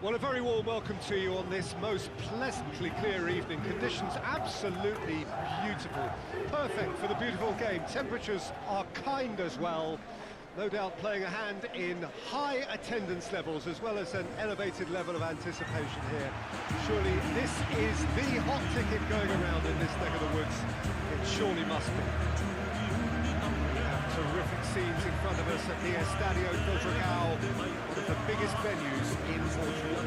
Well, a very warm welcome to you on this most pleasantly clear evening. Conditions absolutely beautiful. Perfect for the beautiful game. Temperatures are kind as well. No doubt playing a hand in high attendance levels as well as an elevated level of anticipation here. Surely this is the hot ticket going around in this neck of the woods. It surely must be. We have terrific scenes in front of us at the Estadio, one of the biggest venues in Portugal.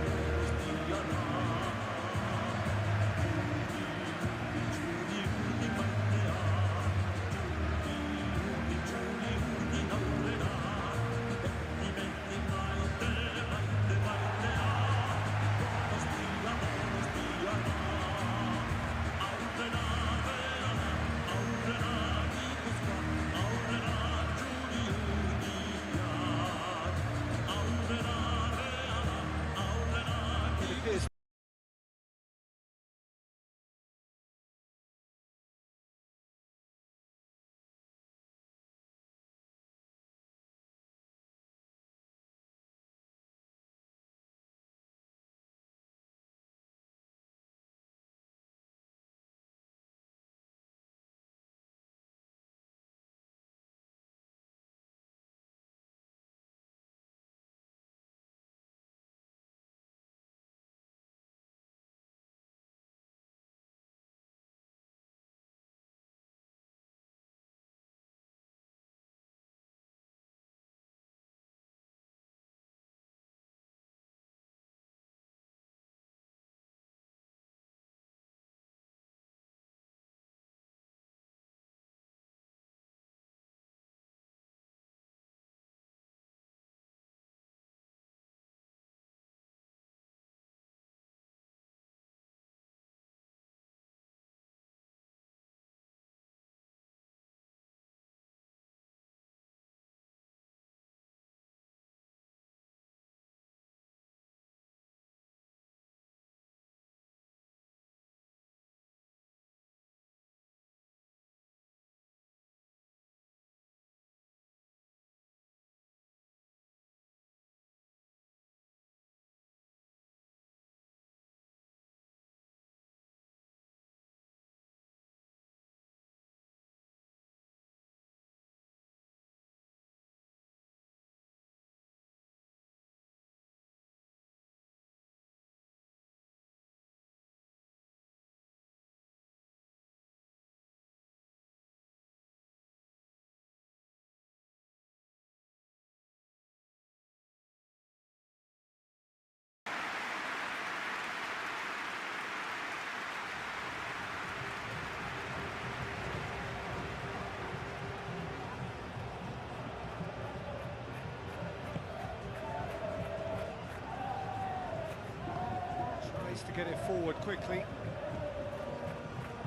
To get it forward quickly.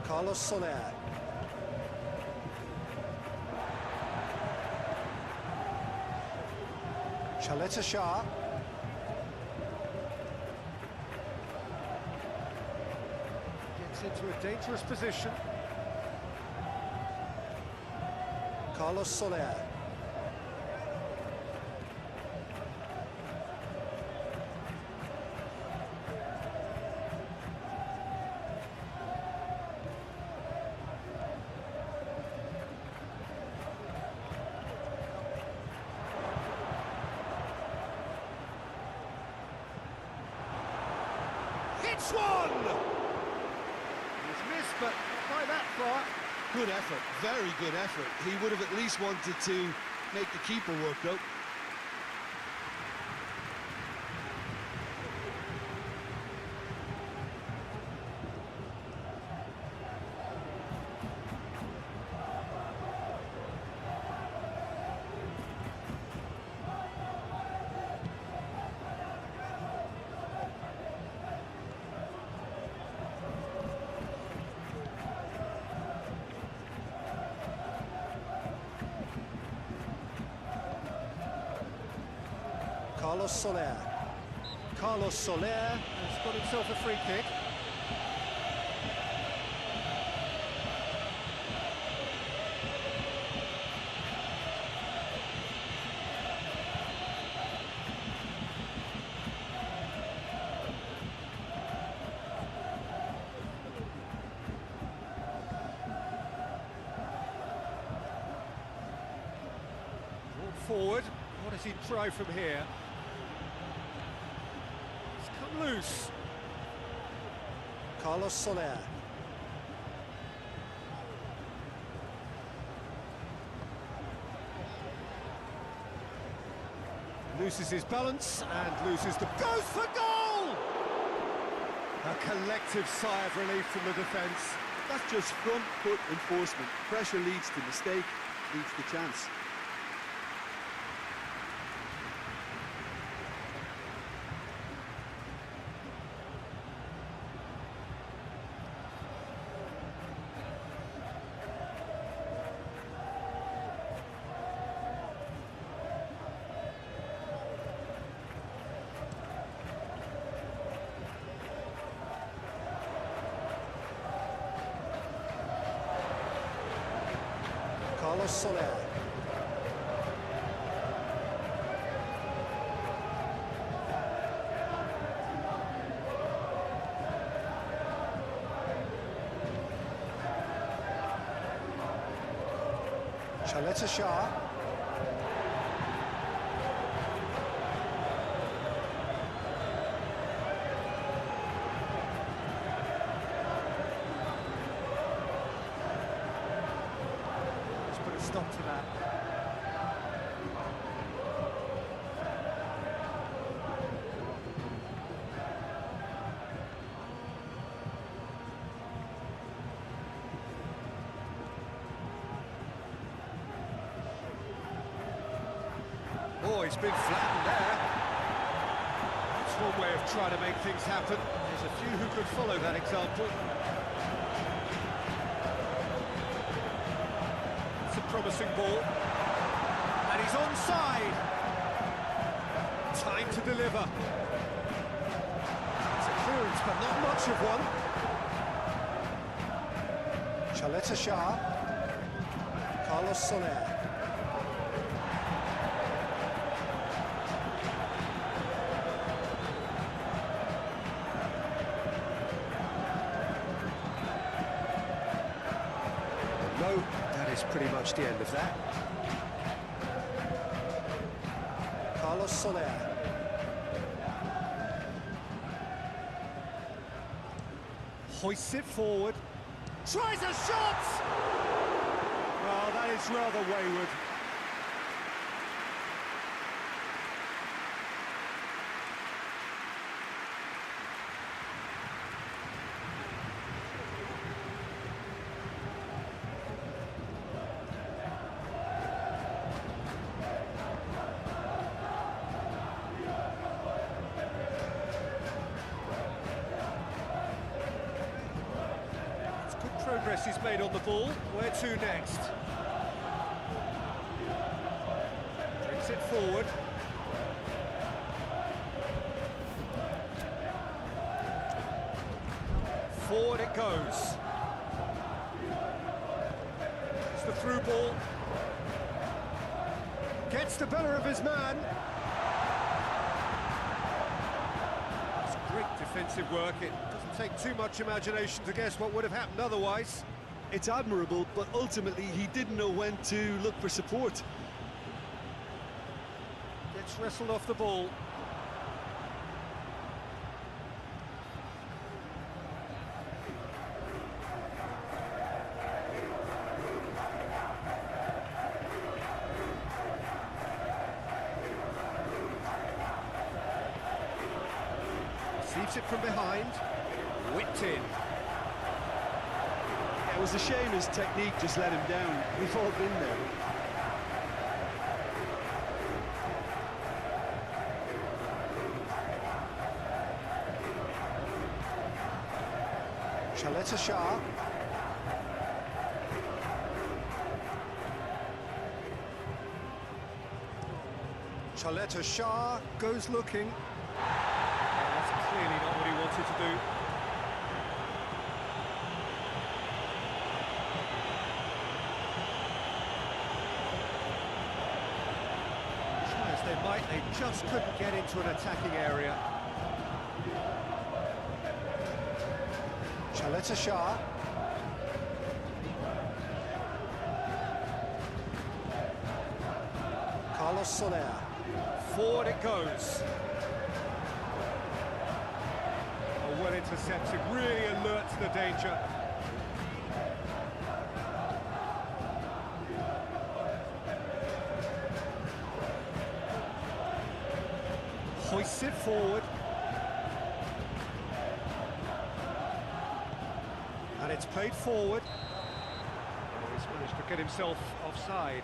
Carlos Soler. Chaleta Shah. Gets into a dangerous position. Carlos Soler. Hits one! He's missed, but not by that far. Good effort, very good effort. He would have at least wanted to make the keeper work, though. Carlos Soler. Carlos Soler has got himself a free kick. forward. What does he try from here? It's come loose. Carlos Soler. Loses his balance and loses the... Goes for goal! A collective sigh of relief from the defence. That's just front foot enforcement. Pressure leads to mistake, leads to chance. Carlos Soler. Chaleta Shah. Stop to that. Oh, he's been flattened there. That's one way of trying to make things happen. There's a few who could follow that example. Promising ball, and he's onside. Time to deliver. It's a clearance, but not much of one. Chaleta Shah. Carlos Soler. No. Pretty much the end of that. Carlos Soler. Hoists it forward. Tries a shot! Well, that is rather wayward. Progress he's made on the ball. Where to next? Brings it forward. Forward it goes. It's the through ball. Gets the better of his man. It's great defensive work. It doesn't take too much imagination to guess what would have happened otherwise. It's admirable, but ultimately he didn't know when to look for support. Gets wrestled off the ball. Receives it from behind. Whipped in. It was a shame his technique just let him down. We've all been there. Chaleta Shah. Chaleta Shah goes looking. That's clearly not what he wanted to do. Try as they might, they just couldn't get into an attacking area. Chaleta Shah. Carlos Soler. Forward it goes. Oh, well intercepted, really alert to the danger. Hoists it forward. And it's played forward. Oh, he's managed to get himself offside.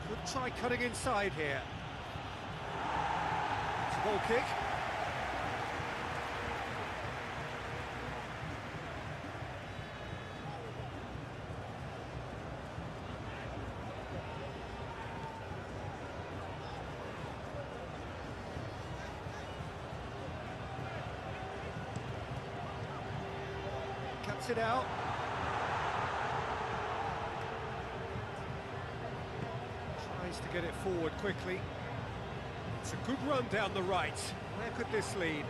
Could try cutting inside here. It's a ball kick. Cuts it out. Tries to get it forward quickly. It's a good run down the right. Where could this lead?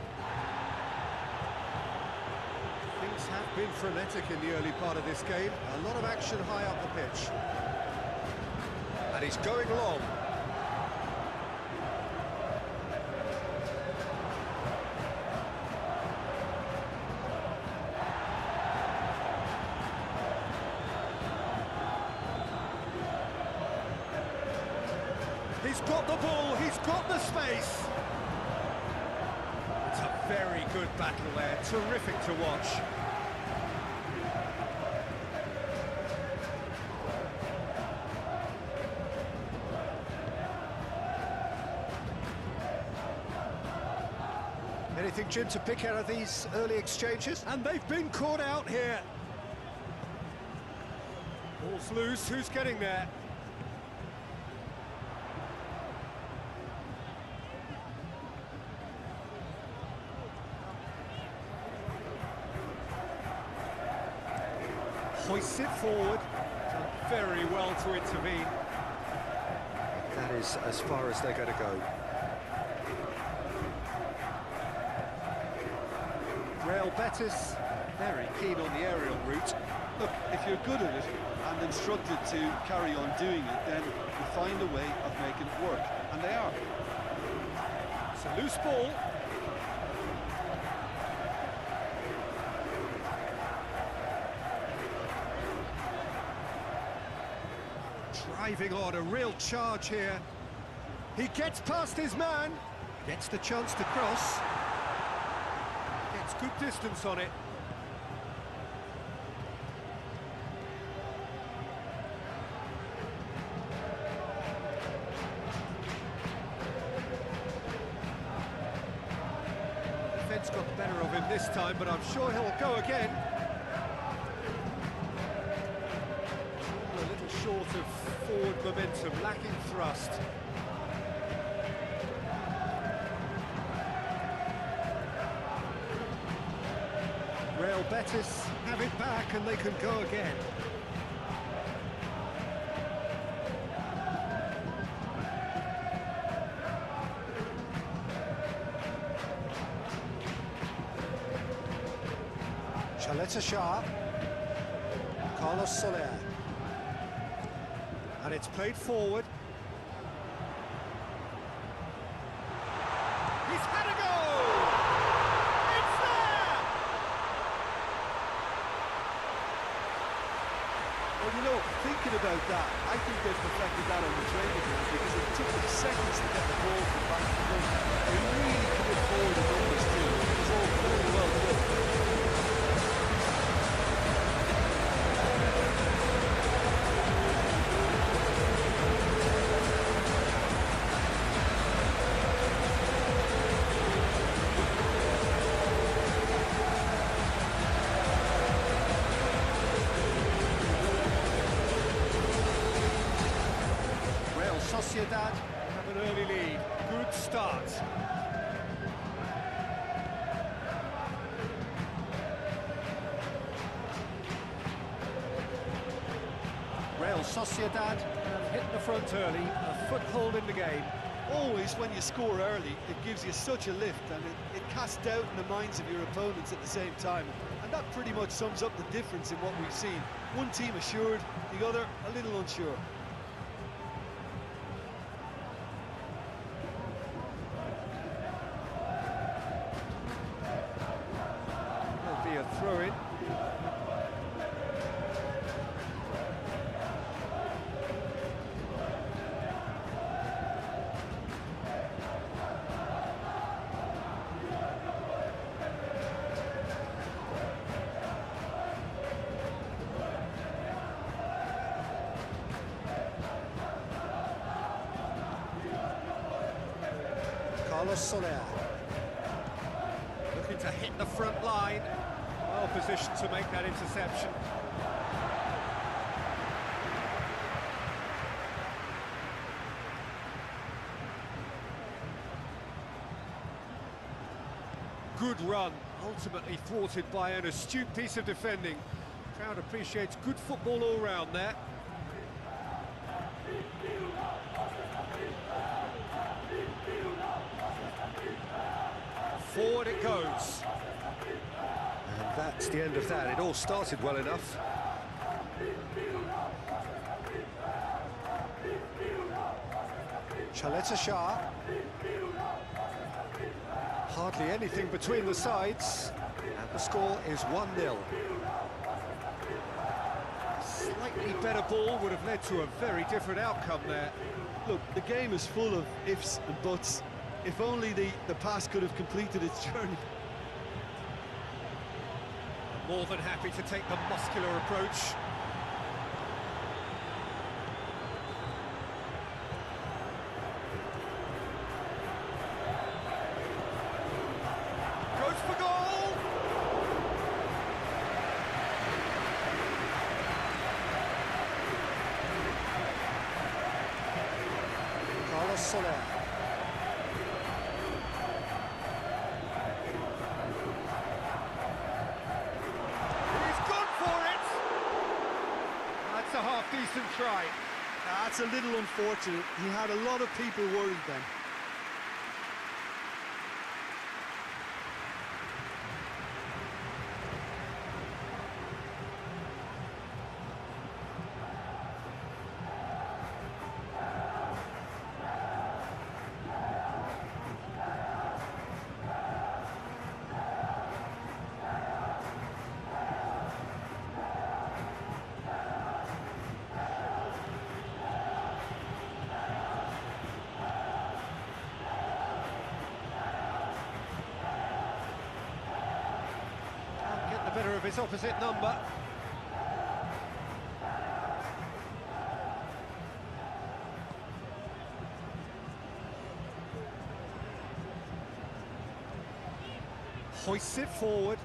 Things have been frenetic in the early part of this game. A lot of action high up the pitch. And he's going long. He's got the ball, he's got the space. It's a very good battle there, terrific to watch. Anything, Jim, to pick out of these early exchanges? And they've been caught out here. Ball's loose, who's getting there? Hoists it forward, done very well to intervene. That is as far as they're going to go. Real Betis, very keen on the aerial route. Look, if you're good at it and instructed to carry on doing it, then you find a way of making it work, and they are. It's a loose ball. Driving on, a real charge here. He gets past his man, gets the chance to cross. Gets good distance on it. Defence got the better of him this time, but I'm sure he'll go again. A little short of forward momentum, lacking thrust. Real Betis have it back and they can go again. Shah, Carlos Soler, and it's played forward. He's had a go! It's there! Well, you know, thinking about that, I think they've perfected that on the training ground because it took them seconds to get the ball from back to front. They really commit forward the numbers too. It was all very well done. Real Sociedad have an early lead. Good start. Real Sociedad have hit the front early, a foothold in the game. Always, when you score early, it gives you such a lift, and it casts doubt in the minds of your opponents at the same time. And that pretty much sums up the difference in what we've seen. One team assured, the other a little unsure. There'll be a throw-in. Soler looking to hit the front line, well positioned to make that interception. Good run, ultimately thwarted by an astute piece of defending. Crowd appreciates good football all round there. Forward it goes. And that's the end of that. It all started well enough. Chaleta Shah. Hardly anything between the sides. And the score is 1-0. Slightly better ball would have led to a very different outcome there. Look, the game is full of ifs and buts. If only the pass could have completed its journey. More than happy to take the muscular approach. Goes for goal! Carlos Soler. A half-decent try. That's a little unfortunate. He had a lot of people worried then. Better of his opposite number. Hoists it forward,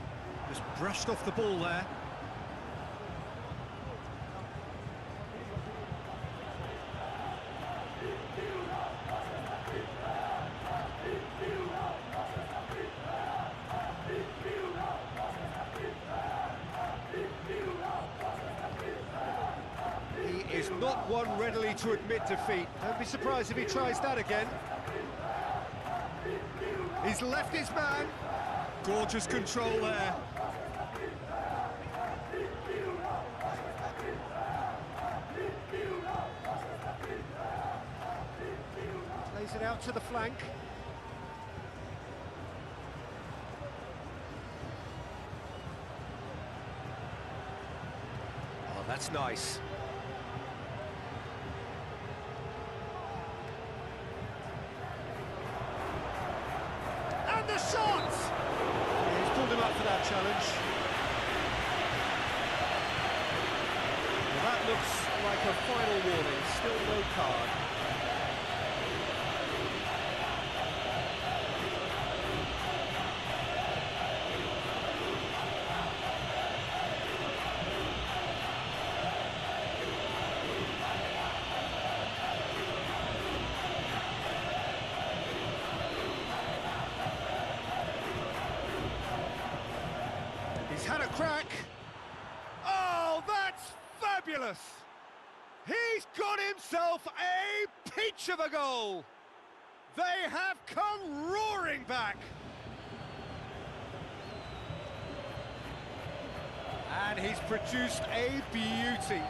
just brushed off the ball there. Is not one readily to admit defeat. Don't be surprised if he tries that again. He's left his man. Gorgeous control there. Plays it out to the flank. Oh, that's nice. The shot! He's pulled him up for that challenge. Well, that looks like a final warning, still no card. He's had a crack. Oh, that's fabulous! He got himself a peach of a goal. They have come roaring back. And he's produced a beauty.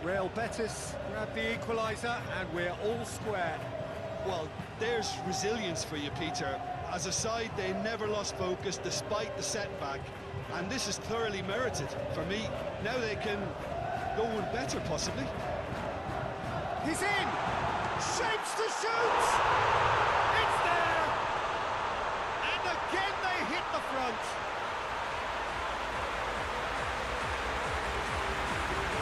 Real Betis grab the equaliser and we're all square. Well, there's resilience for you, Peter. As a side, they never lost focus despite the setback, and this is thoroughly merited for me. Now they can go one better, possibly. He's in! Shapes to shoot! It's there! And again they hit the front.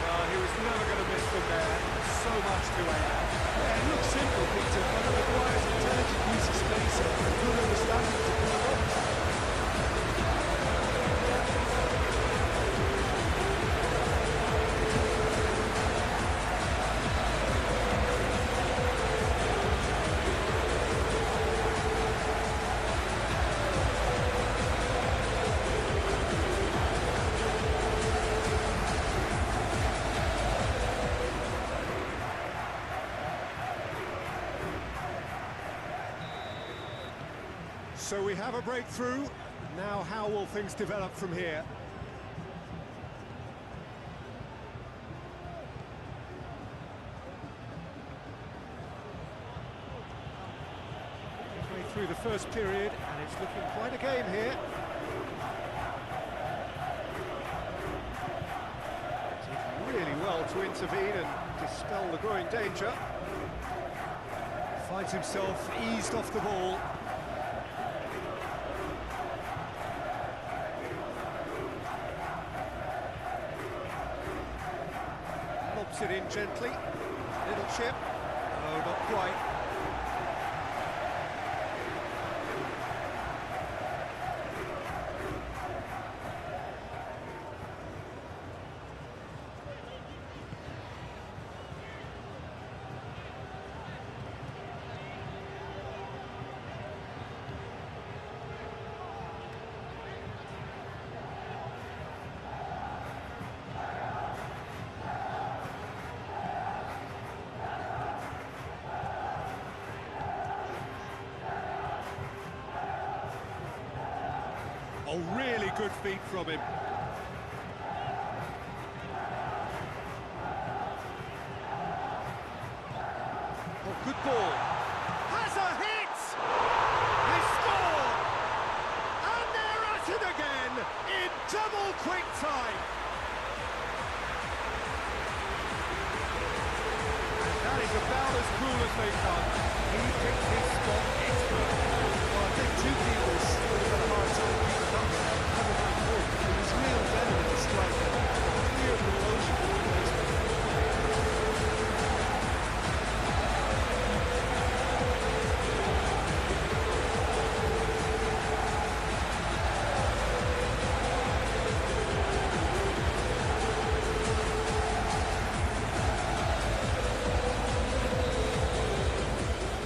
Well, he was never going to miss them there. So much to aim at. Yeah, it looks simple, Peter, but it requires intelligent use of space and good understanding to pull it off. So we have a breakthrough. Now how will things develop from here? Way through the first period, and it's looking quite a game here. Did really well to intervene and dispel the growing danger. Finds himself eased off the ball. It in gently, little chip, oh, not quite. Oh, really good feet from him. Oh, good ball. Has a hit! They score! And they're at it again in double quick time. And that is about as cool as they come. He picks his spot expertly. Well, I think two keepers would have had a hard time keeping up with that. Never mind one. It was real venom in the strike. Clear promotion for the replacement.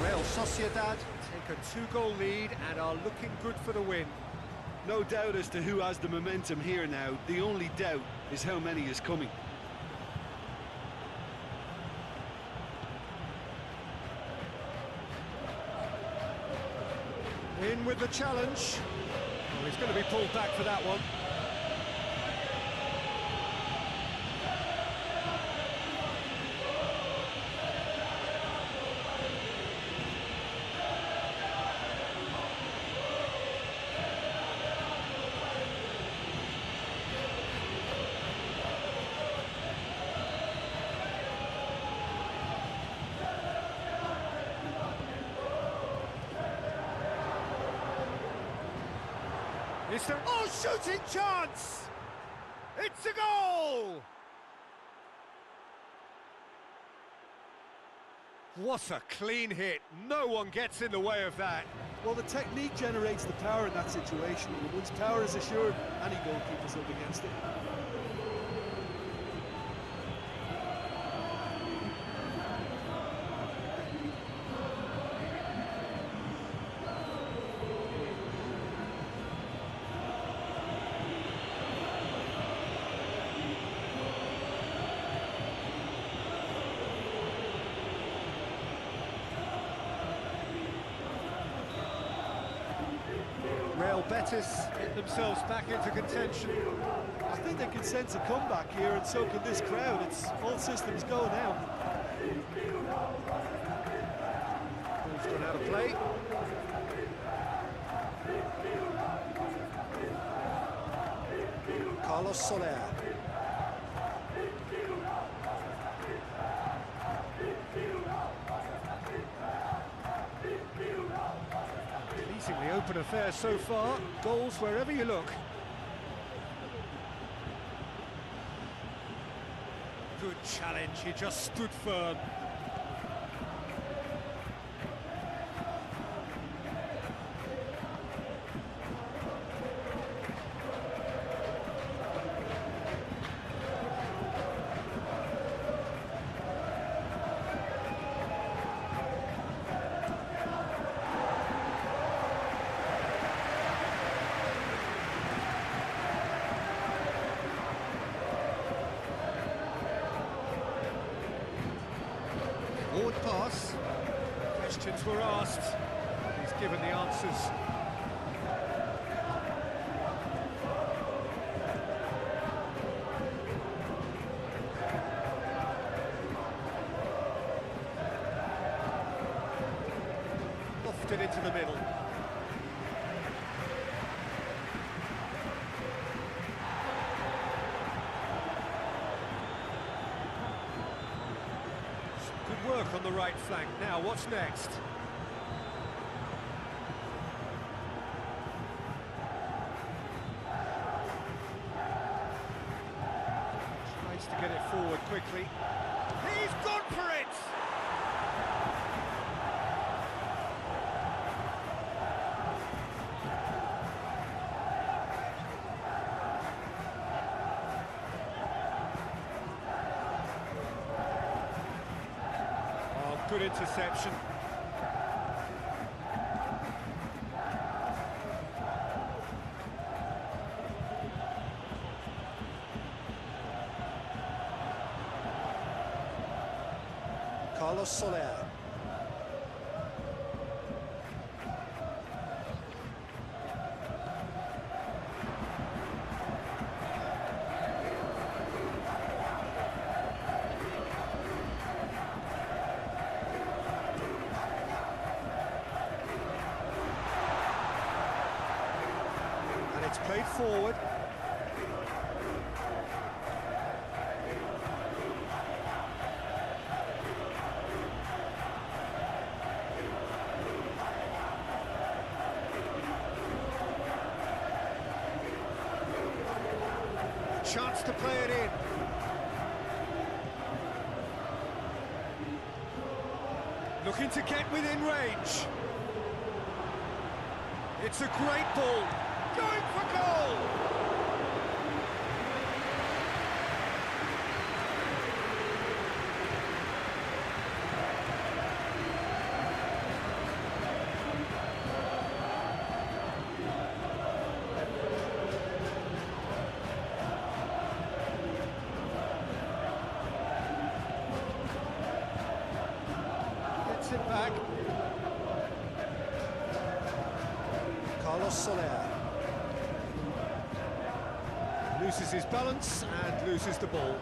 Real Sociedad take a two-goal lead and are looking good for the win. No doubt as to who has the momentum here now. The only doubt is how many is coming. In with the challenge. Oh, he's going to be pulled back for that one. Is there... Oh, shooting chance! It's a goal! What a clean hit. No one gets in the way of that. Well, the technique generates the power in that situation, and once power is assured, any goalkeeper's up against it. Real Betis get themselves back into contention. I think they can sense a comeback here, and so can this crowd. It's all systems go now. Ball's gone out of play. Carlos Soler. Pleasingly open affair so far. Goals wherever you look. Good challenge, he just stood firm. Forward pass. Questions were asked. He's given the answers. Lofted into the middle. Good work on the right flank. Now, what's next? Tries to get it forward quickly. He's gone for it! Good interception. Carlos Soler. It's played forward. Chance to play it in. Looking to get within range. It's a great ball. Going for goal! Gets it back. Carlos Soler. Loses his balance and loses the ball.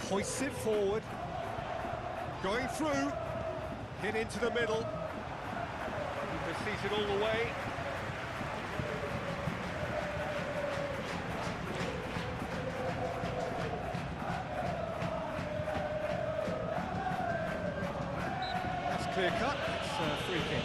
Hoists it forward. Going through. Hit into the middle. Seated all the way. clear cut. It's a free kick.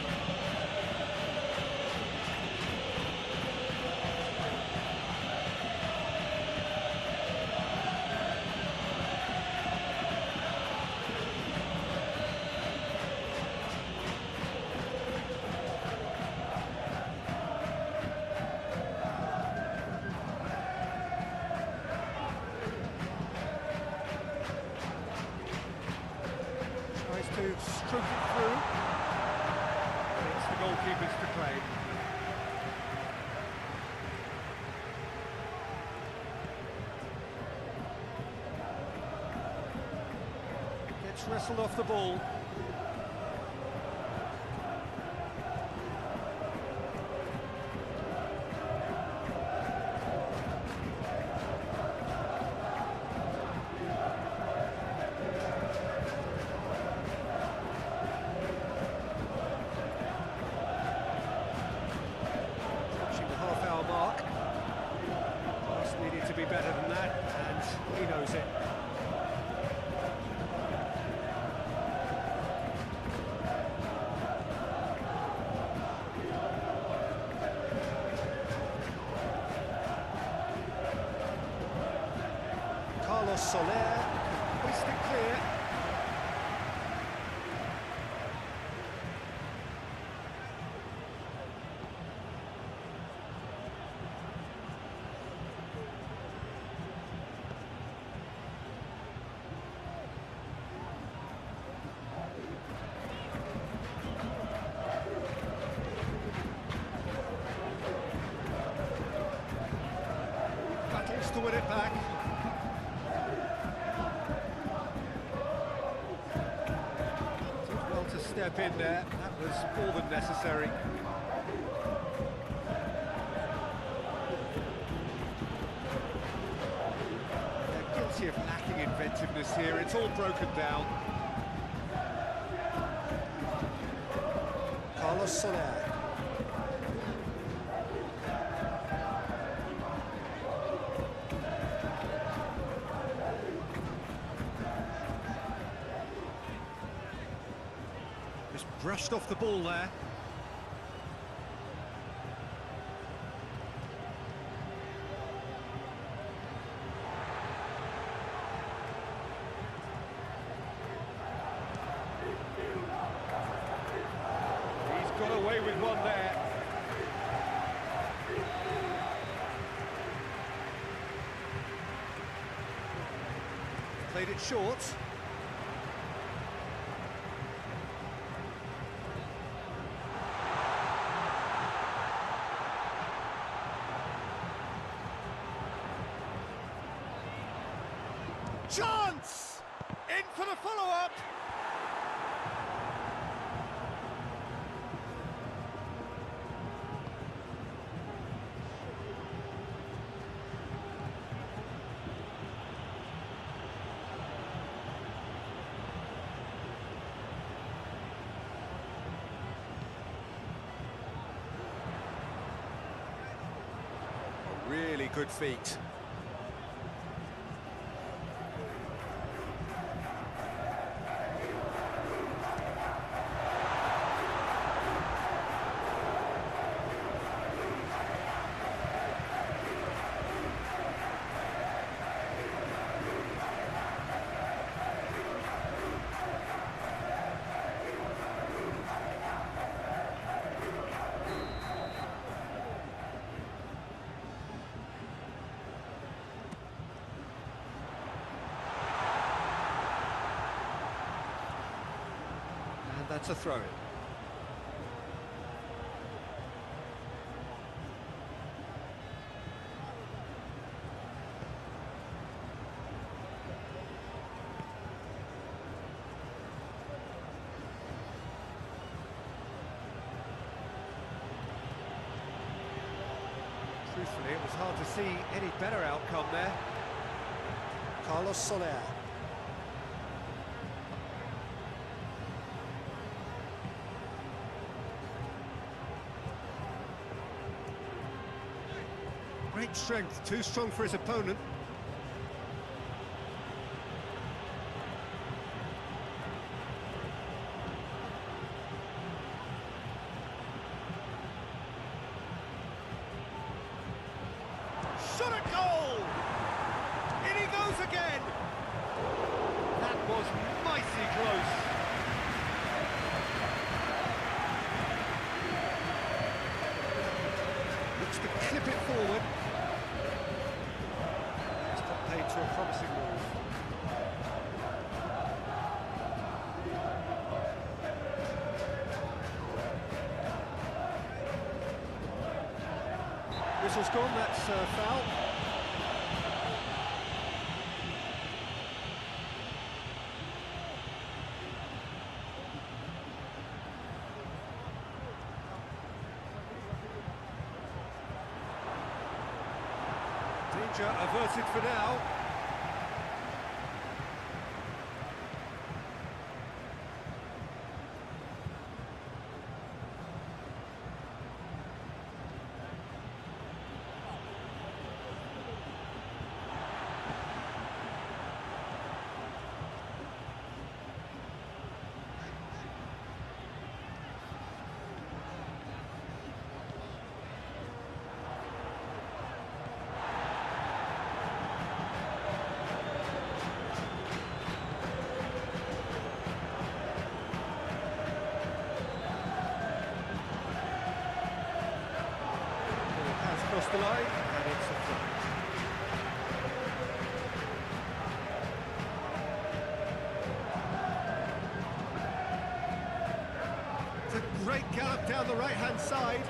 To stroke it through. It's the goalkeeper's to claim. Gets wrestled off the ball. To be better than that, and he knows it. Carlos Soler, hoist it clear. To win it back. Did well to step in there. That was more than necessary. They're guilty of lacking inventiveness here. It's all broken down. Carlos Soler. Brushed off the ball there. He's got away with one there. Played it short. Chance! In for the follow-up! A really good feat. That's a throw-in. Truthfully, it was hard to see any better outcome there. Carlos Soler. Great strength, too strong for his opponent. pretty close. Looks to clip it forward. It's not paid to a promising move. Whistle's gone, that's foul. Danger averted for now. Across the line, and it's a throw. It's a great gallop down the right-hand side.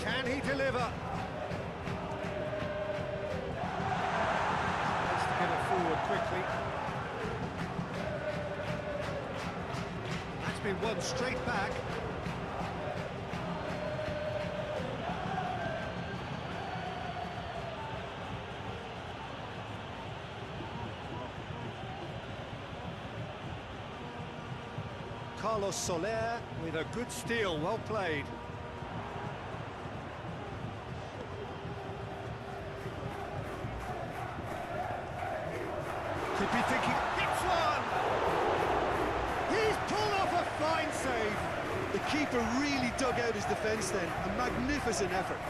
Can he deliver? Has to get it forward quickly. That's been won straight back. Carlos Soler with a good steal, well played. Could be thinking, hits one! He's pulled off a fine save. The keeper really dug out his defence then, a magnificent effort.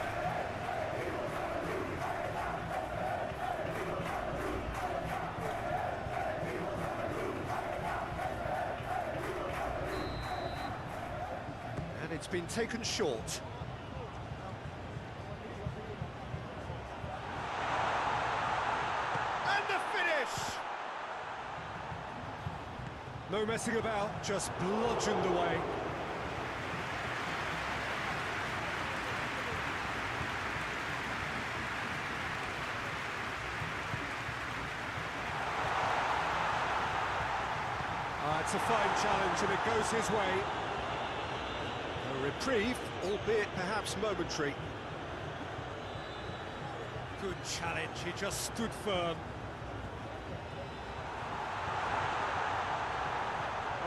It's been taken short. And the finish! No messing about, just bludgeoned away. It's a fine challenge and it goes his way. A reprieve, albeit perhaps momentary. Good challenge, he just stood firm.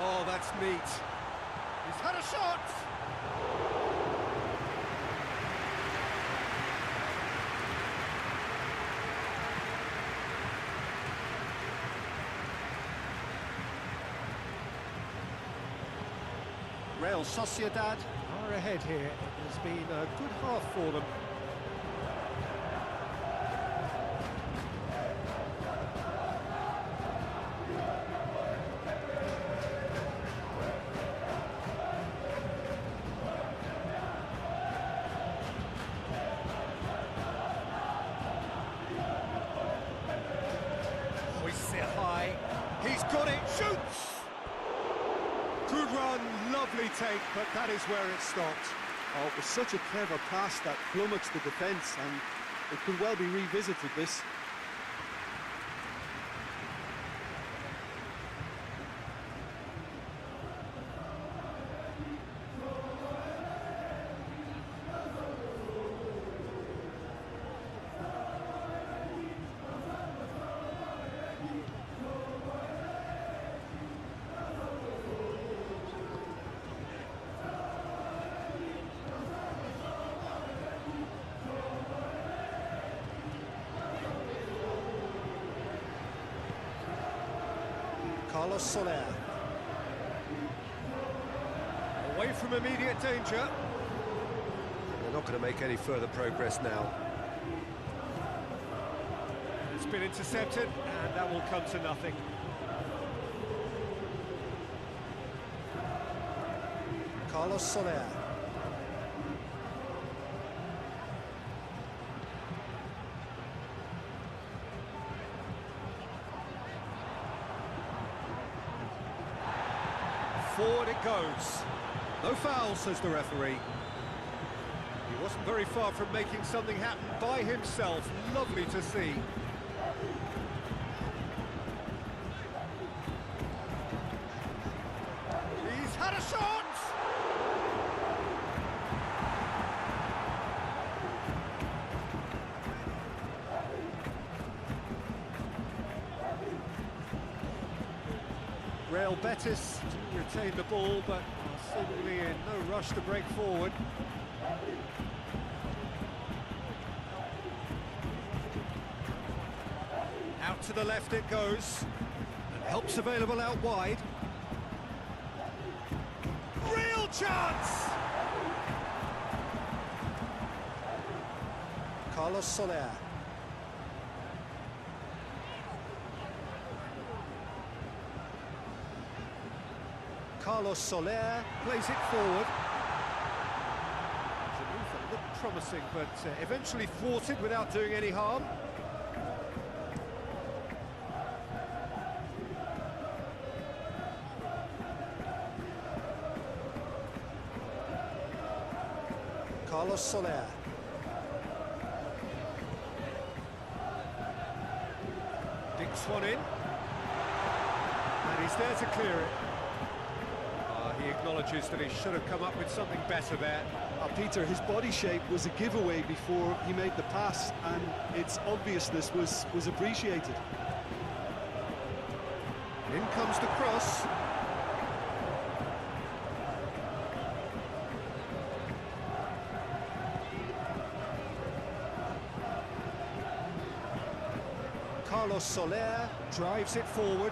Oh, that's neat. He's had a shot! Real Sociedad are ahead here. It has been a good half for them. Hoists it high. He's got it. Shoots! Good run, lovely take, but that is where it stopped. Oh, it was such a clever pass that flummoxed the defence, and it could well be revisited, this. Carlos Soler. Away from immediate danger. They're not going to make any further progress now. It's been intercepted, and that will come to nothing. Carlos Soler. Forward it goes. No foul, says the referee. He wasn't very far from making something happen by himself. Lovely to see. He's had a shot! Real Betis retain the ball, but are seemingly in no rush to break forward. Out to the left it goes, and help's available out wide. Real chance! Carlos Soler. Carlos Soler Plays it forward. It's a move that looked promising, but eventually thwarted without doing any harm. Carlos Soler. Dicks one in. And he's there to clear it. He acknowledges that he should have come up with something better there. Peter, his body shape was a giveaway before he made the pass, and its obviousness was appreciated. In comes the cross. Carlos Soler. Drives it forward.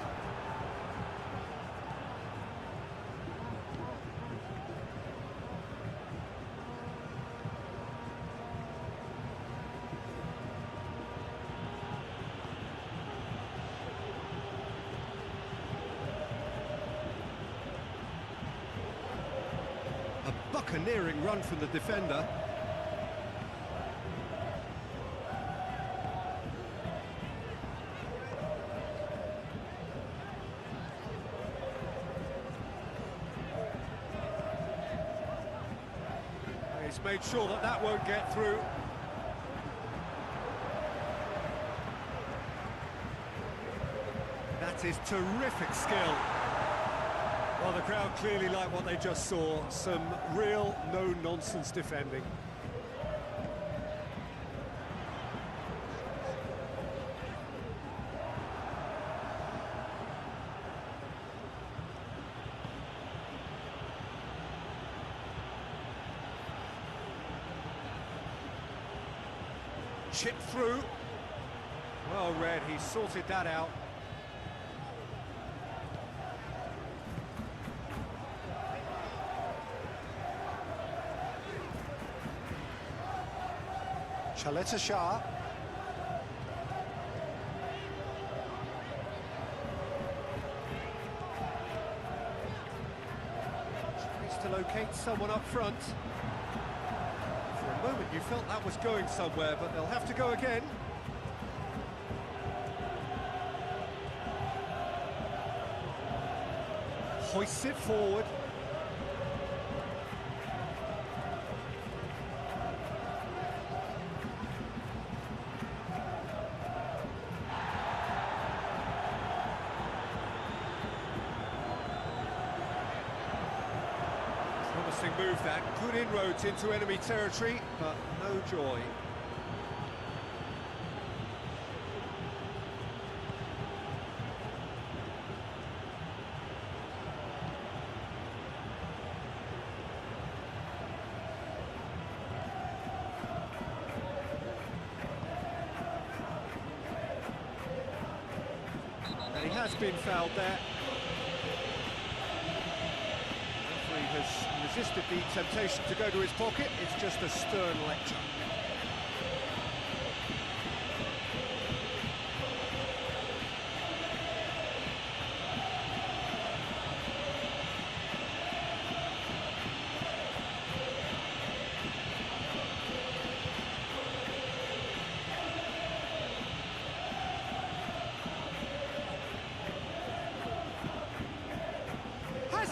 A buccaneering run from the defender. He's made sure that that won't get through. That is terrific skill. Well, the crowd clearly like what they just saw. Some real no-nonsense defending. Chip through. Well read, he sorted that out. Chaleta Shah. Tries to locate someone up front. For a moment you felt that was going somewhere, but they'll have to go again. Hoists it forward. Promising move that, good inroads into enemy territory, but no joy. And he has been fouled there. Referee has resisted the temptation to go to his pocket. It's just a stern lecture.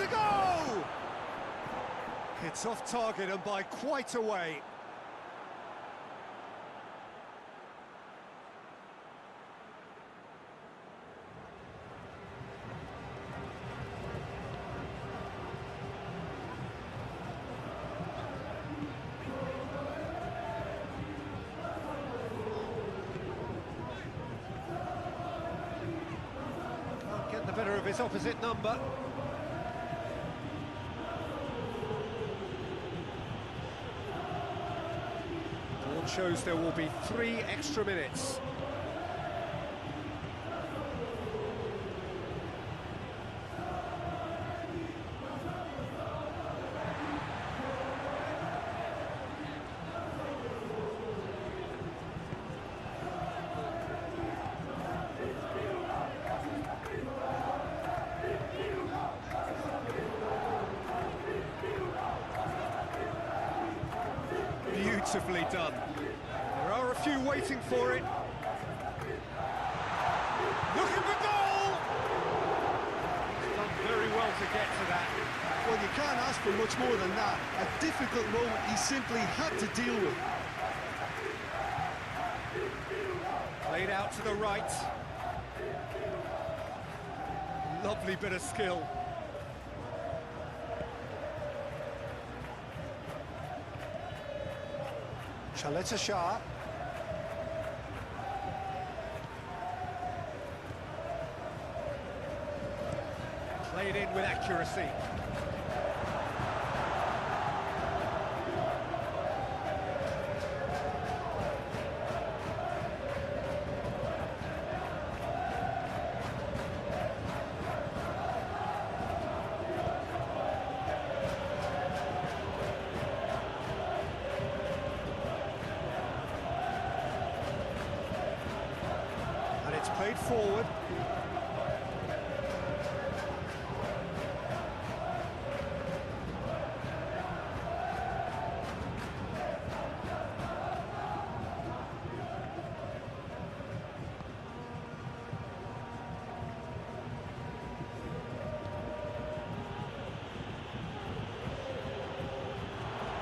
a go! It's off target and by quite a way. Get the better of his opposite number. Ball shows there will be 3 extra minutes. Beautifully done. There are a few waiting for it. Looking for goal! He's done very well to get to that. Well, you can't ask for much more than that. A difficult moment he simply had to deal with. Played out to the right. Lovely bit of skill. Chaleta Shah. Played in with accuracy. It's played forward.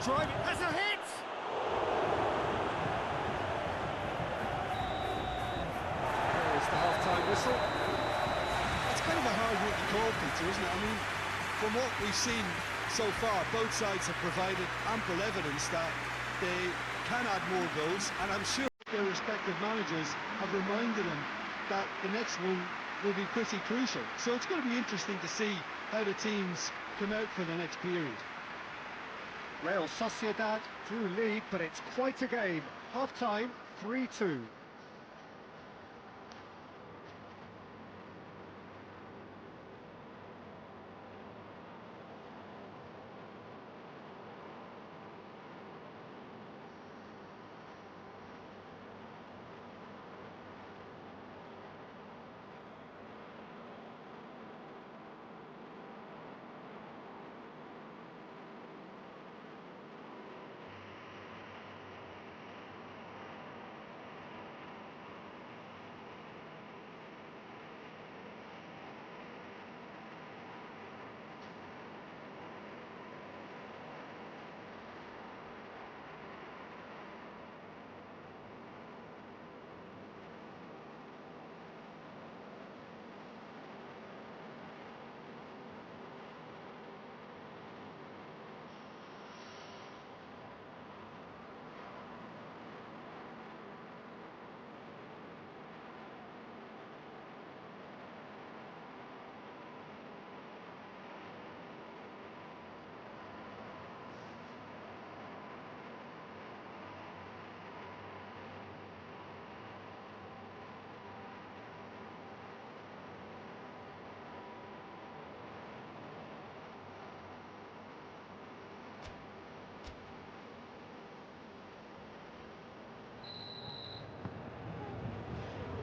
Driving, has a hit! The half-time whistle. It's kind of a hard one to call, Peter, isn't it? I mean, from what we've seen so far, both sides have provided ample evidence that they can add more goals, and I'm sure their respective managers have reminded them that the next one will be pretty crucial. So it's going to be interesting to see how the teams come out for the next period. Real Sociedad do lead, but it's quite a game. Half-time, 3-2.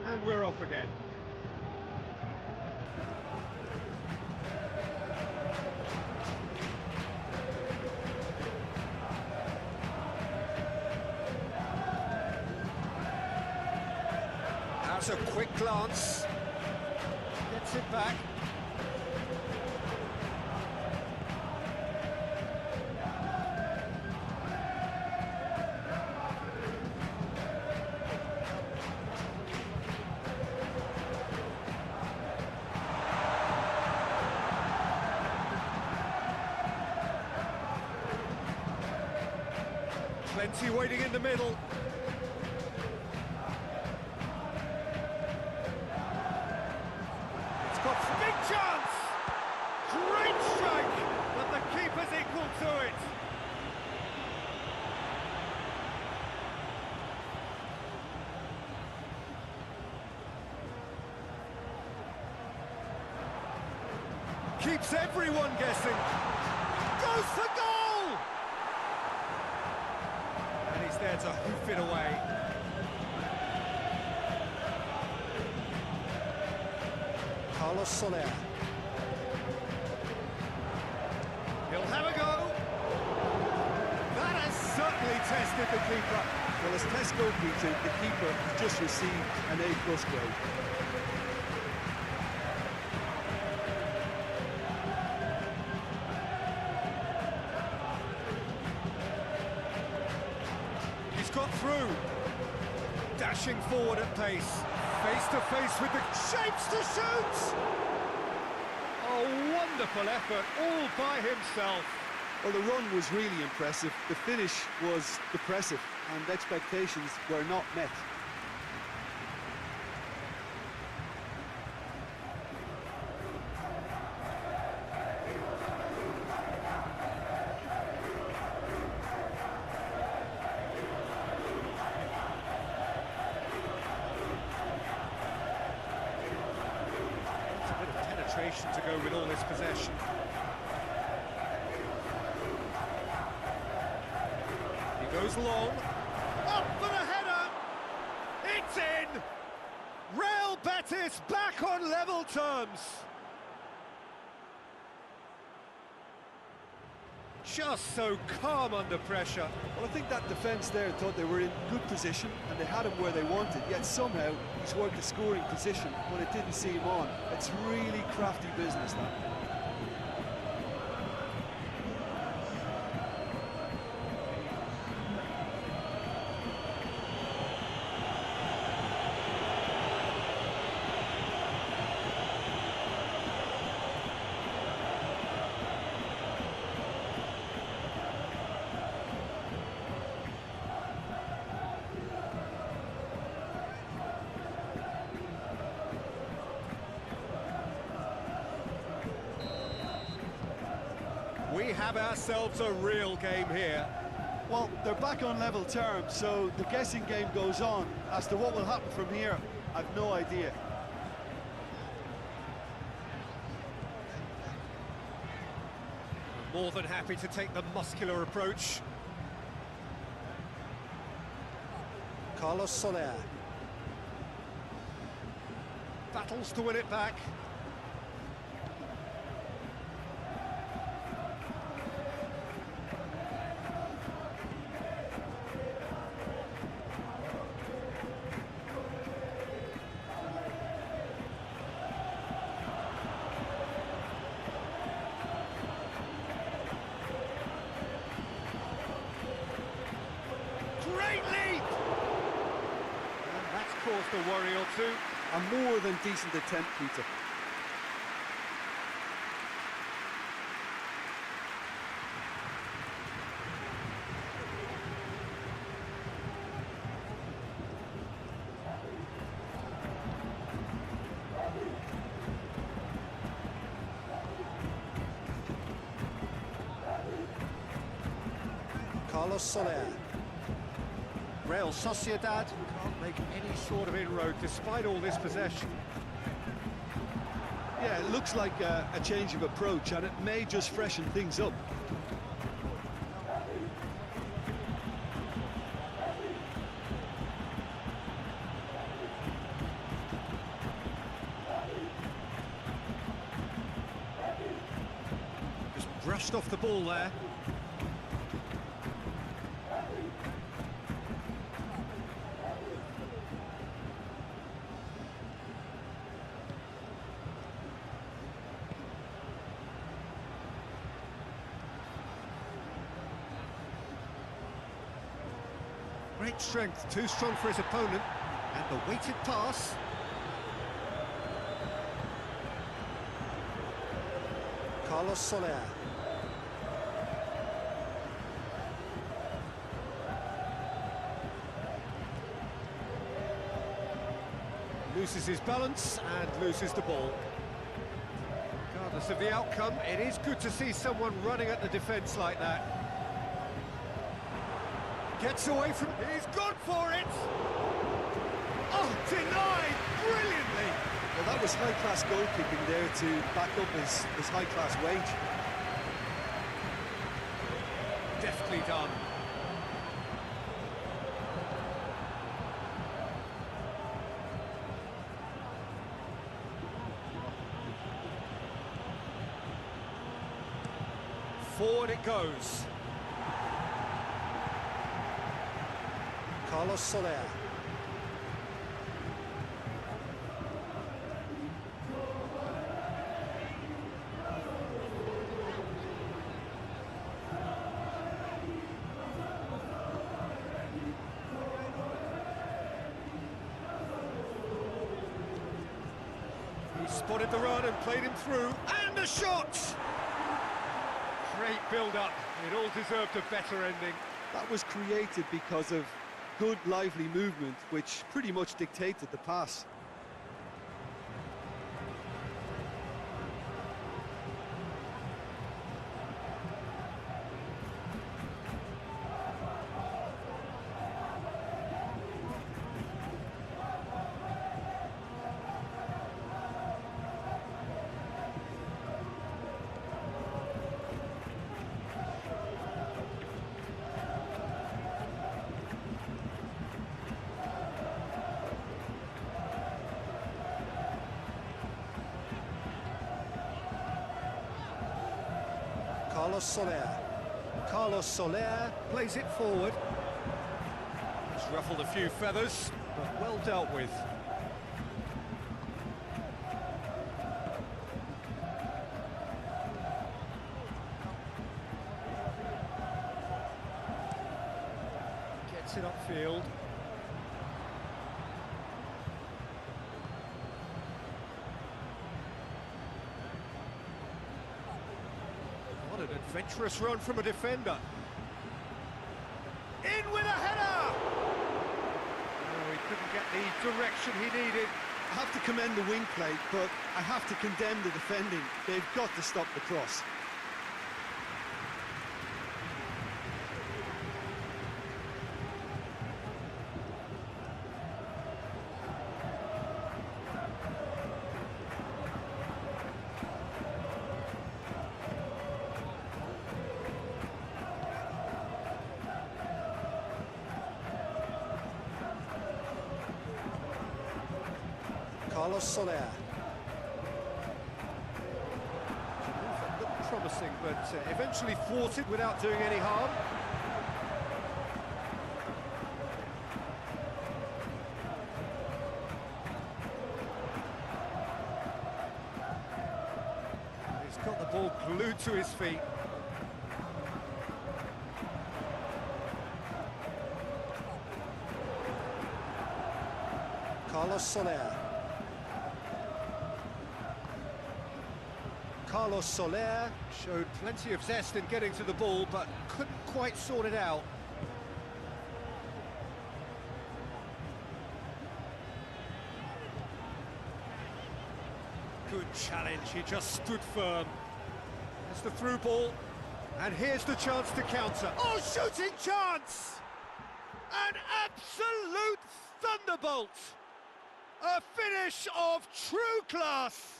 And we're off again. That's a quick glance. Gets it back. Plenty waiting in the middle. It's got a big chance! Great strike, but the keeper's equal to it. Keeps everyone guessing. Goes for goal! And he's there to hoof it away. Carlos Soler. He'll have a go. That has certainly tested the keeper. Well, as tests go, Peter, the keeper has just received an A+ grade. He's got through. Dashing forward at pace. Face to face with the shapes to shoot. A wonderful effort all by himself. Well, the run was really impressive. The finish was depressive, and expectations were not met. To go with all this possession. He goes long. Up for the header! It's in! Real Betis back on level terms. Just so calm under pressure. Well, I think that defence there thought they were in good position and they had him where they wanted, yet somehow he's worked a scoring position when it didn't see him on. It's really crafty business, that. We have ourselves a real game here. Well, they're back on level terms, so the guessing game goes on. As to what will happen from here, I've no idea. More than happy to take the muscular approach. Carlos Soler. Battles to win it back. Great leap! And that's caused a worry or two. A more than decent attempt, Peter. Carlos Soler. Real Sociedad can't make any sort of inroad despite all this possession. Yeah, it looks like a change of approach, and it may just freshen things up. Just brushed off the ball there. Great strength, too strong for his opponent, and the weighted pass. Carlos Soler. loses his balance and loses the ball. Regardless of the outcome, it is good to see someone running at the defence like that. Gets away from... He's gone for it! Oh, denied brilliantly! Well, that was high-class goalkeeping there to back up his high-class wage. Deftly done. Forward it goes. Carlos Soler. He spotted the run and played him through, and a shot! Great build-up, it all deserved a better ending. That was created because of good, lively movement, which pretty much dictated the pass. Carlos Soler. Carlos Soler Plays it forward. He's ruffled a few feathers, but well dealt with. Gets it upfield. What an adventurous run from a defender. In with a header! Oh, he couldn't get the direction he needed. I have to commend the wing play, but I have to condemn the defending. They've got to stop the cross. Carlos Soler. Looked promising, but eventually thwarted without doing any harm. He's got the ball glued to his feet. Carlos Soler. Carlos Soler Showed plenty of zest in getting to the ball, but couldn't quite sort it out. Good challenge, he just stood firm. There's the through ball, and here's the chance to counter. Oh, shooting chance! An absolute thunderbolt! A finish of true class!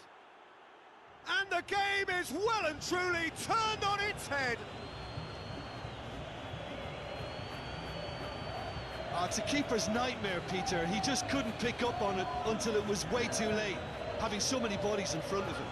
And the game is well and truly turned on its head. It's a keeper's nightmare, Peter. He just couldn't pick up on it until it was way too late, having so many bodies in front of him.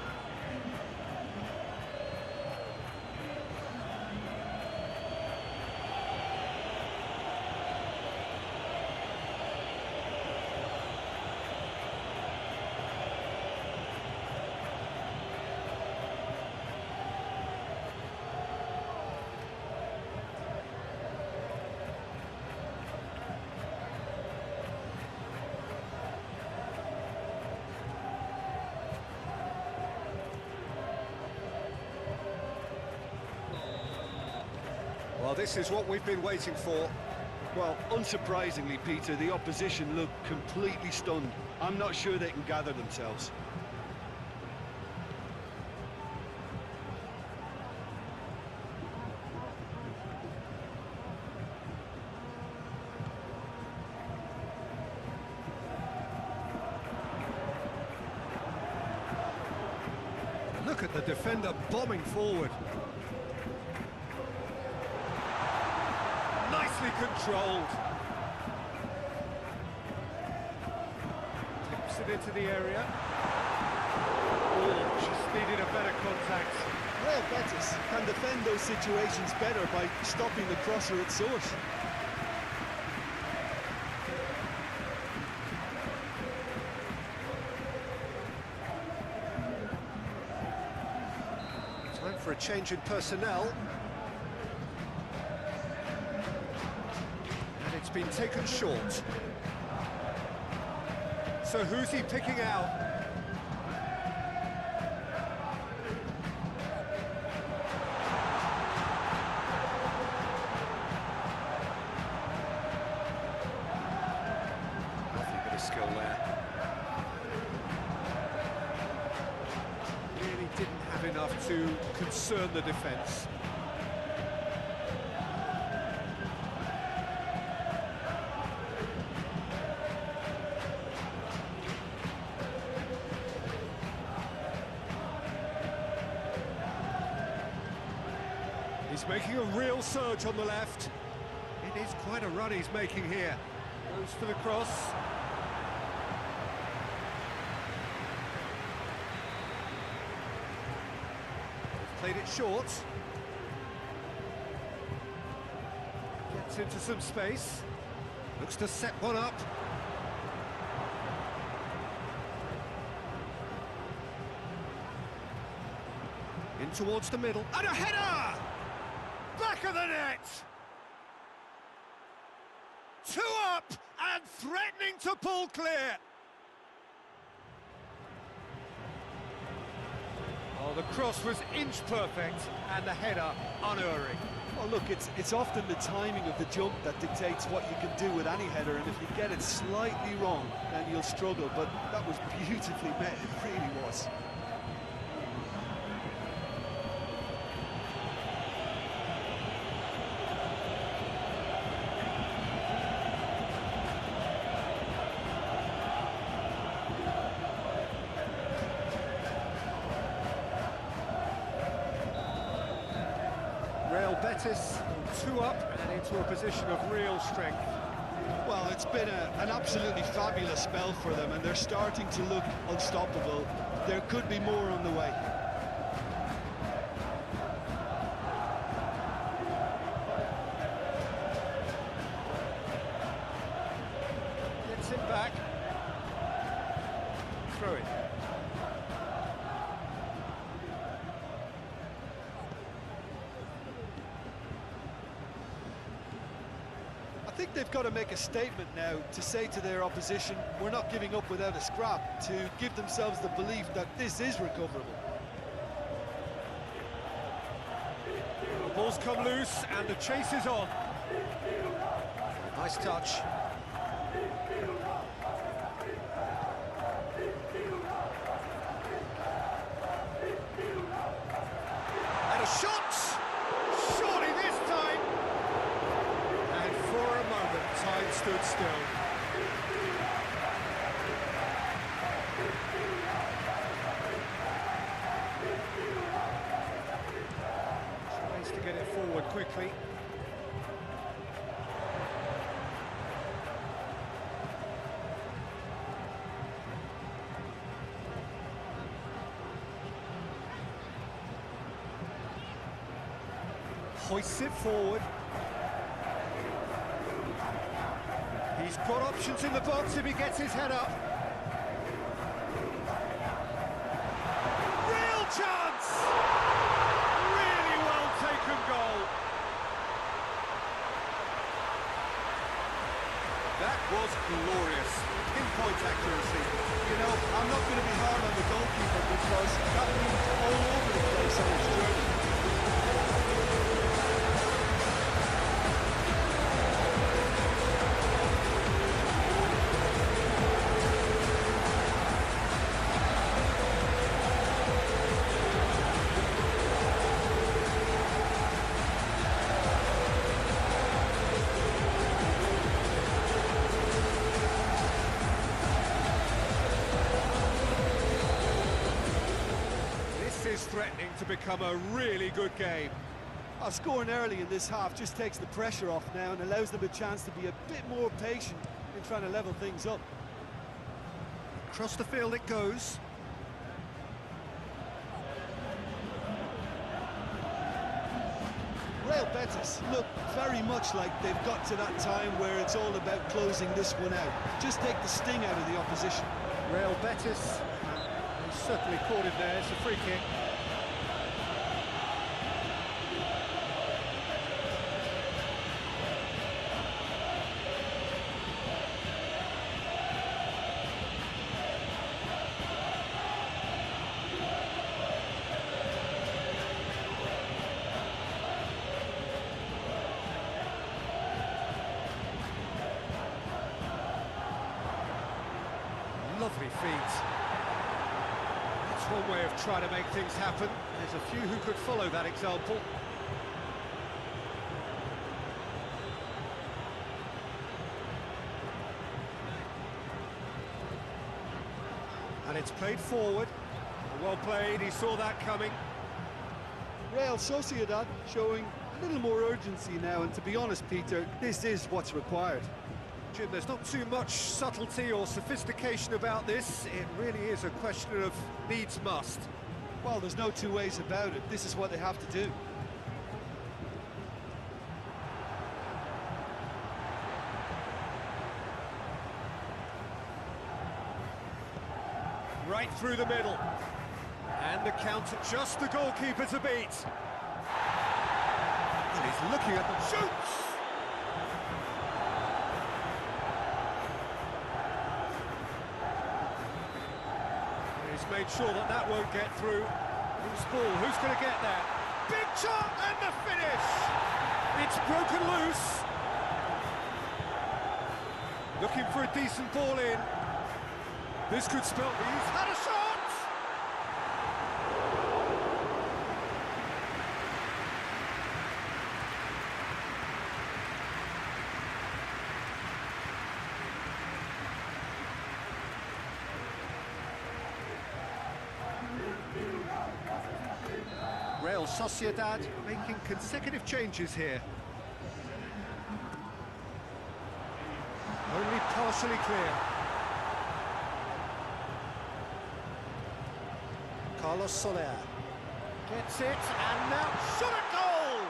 Well, this is what we've been waiting for. Well, unsurprisingly, Peter, the opposition look completely stunned. I'm not sure they can gather themselves. Look at the defender bombing forward. Nicely controlled. Tips it into the area. Oh, just needed a better contact. Real Betis can defend those situations better by stopping the crosser at source. Time for a change in personnel. And it's been taken short. So who's he picking out? Lovely bit of skill there. Really didn't have enough to concern the defence. He's making a real surge on the left. It is quite a run he's making here. Goes for the cross. Played it short. Gets into some space. Looks to set one up. In towards the middle. And a header! Back of the net! 2 up and threatening to pull clear. Oh, the cross was inch perfect and the header unerring. Well, look, it's often the timing of the jump that dictates what you can do with any header, and if you get it slightly wrong, then you'll struggle, but that was beautifully met, it really was. Real Betis 2 up and into a position of real strength. Well, it's been an absolutely fabulous spell for them, and they're starting to look unstoppable. There could be more on the way. Gets it back. Throw it. I think they've got to make a statement now to say to their opposition, we're not giving up without a scrap, to give themselves the belief that this is recoverable. The ball's come loose and the chase is on. Nice touch. And a shot! Surely this time! And for a moment, time stood still. Tries to get it forward quickly. Hoists it forward. He's got options in the box if he gets his head up. Real chance! Really well taken goal. That was glorious. Pinpoint accuracy. You know, I'm not going to be hard on the goalkeeper because that moved all over the place on his journey. threatening to become a really good game. Scoring early in this half just takes the pressure off now and allows them a chance to be a bit more patient in trying to level things up. Across the field it goes. Real Betis look very much like they've got to that time where it's all about closing this one out. Just take the sting out of the opposition. Real Betis, they certainly caught him there. It's a free kick. Lovely feet. That's one way of trying to make things happen. There's a few who could follow that example. And it's played forward. Well played, he saw that coming. Real Sociedad showing a little more urgency now, and to be honest, Peter, this is what's required. Jim, there's not too much subtlety or sophistication about this. It really is a question of needs must. Well, there's no two ways about it. This is what they have to do. Right through the middle. And the counter, just the goalkeeper to beat. And he's looking at them, shoots! He's made sure that that won't get through. Loose ball, who's going to get that? Big shot and the finish! It's broken loose. Looking for a decent ball in. This could spell he's had a shot! Real Sociedad making consecutive changes here. Only partially clear. Carlos Soler gets it, and now shot at goal!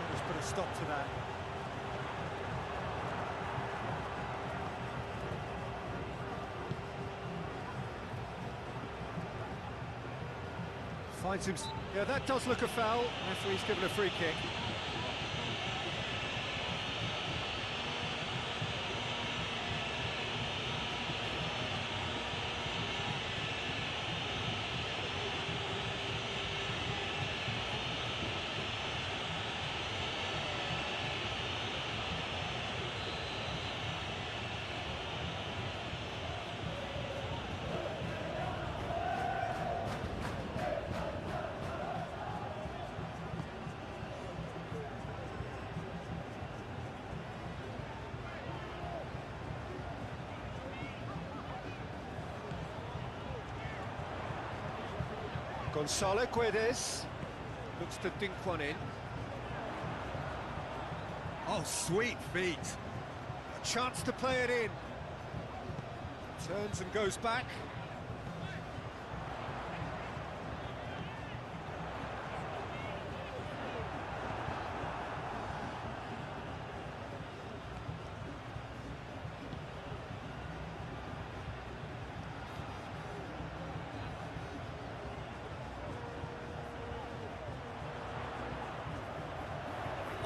Let's put a stop to that. Finds him. Yeah, that does look a foul. Referee's given a free kick. Gonzalo Guedes looks to dink one in. Oh, sweet feet. A chance to play it in. Turns and goes back.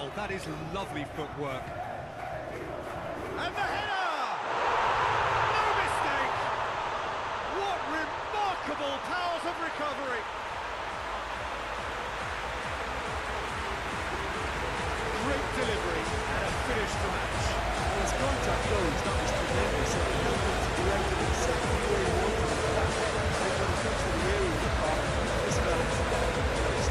Oh, that is lovely footwork. And the header! No mistake! What remarkable powers of recovery! Great delivery and a finish to match. Well, his contact goes, that was tremendous. It helped him to direct it exactly where he wanted it. They've got a touch of the area of the park. This fella is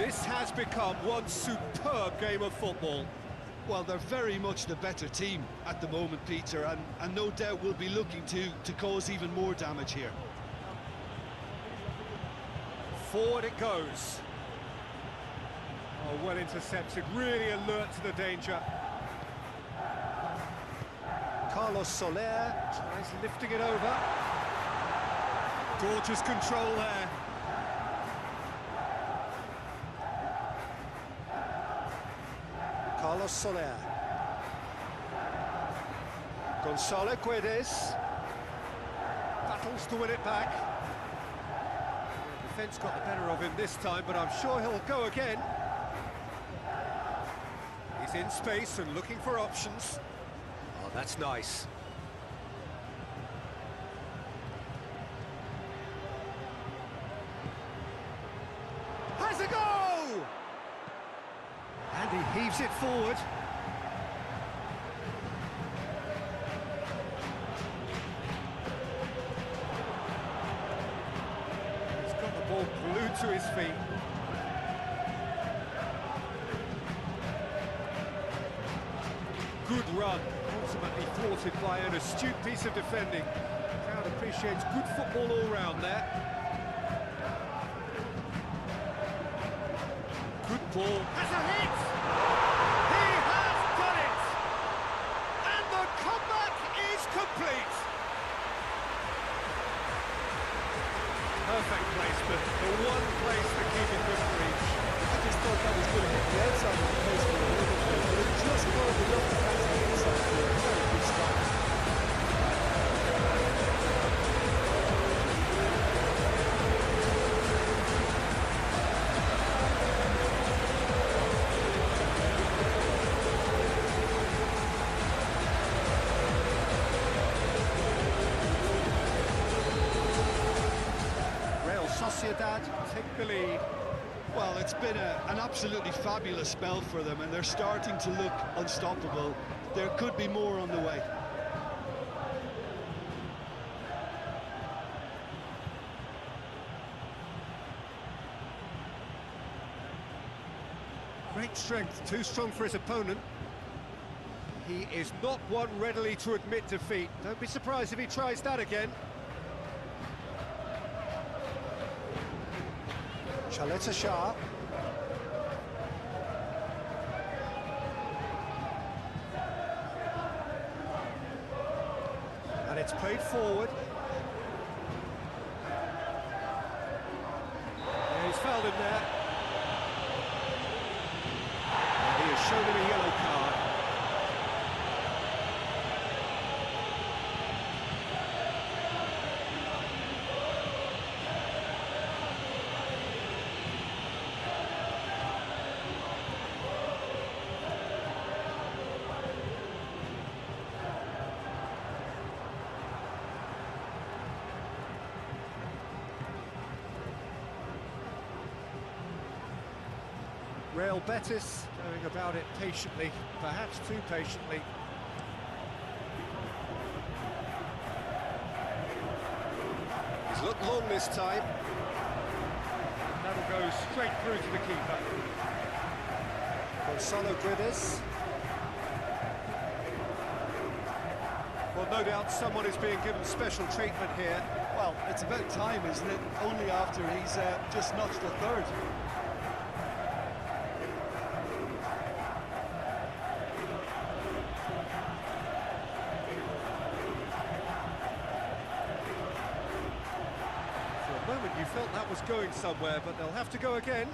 This has become one superb game of football. Well, they're very much the better team at the moment, Peter, and no doubt will be looking to cause even more damage here. Forward it goes. Oh, well intercepted, really alert to the danger. Carlos Soler. Tries lifting it over. Gorgeous control there. Carlos Soler. Gonzalo Guedes. Battles to win it back. Defence got the better of him this time, but I'm sure he'll go again. He's in space and looking for options. Oh, that's nice. Has a go! And he heaves it forward. He's got the ball glued to his feet. Good run, ultimately thwarted by an astute piece of defending. The crowd appreciates good football all round there. Good ball. Has a hit! He has done it! And the comeback is complete! Perfect placement, the one place the keeper couldn't reach. I just thought that was going to hit the outside of the post for a little bit, but it just caught enough to catch the inside for a very good start. Real Sociedad take the lead. Well, it's been an absolutely fabulous spell for them, and they're starting to look unstoppable. There could be more on the way. Great strength, too strong for his opponent. He is not one readily to admit defeat. Don't be surprised if he tries that again. Chaleta Shah. And it's played forward. Yeah, he's fouled him there. And he has shown him a yellow card. Real Betis going about it patiently, perhaps too patiently. He's looked long this time. That'll go straight through to the keeper. Gonzalo Guedes. Well, no doubt someone is being given special treatment here. Well, it's about time, isn't it? Only after he's just notched a third. For a moment you felt that was going somewhere, but they'll have to go again.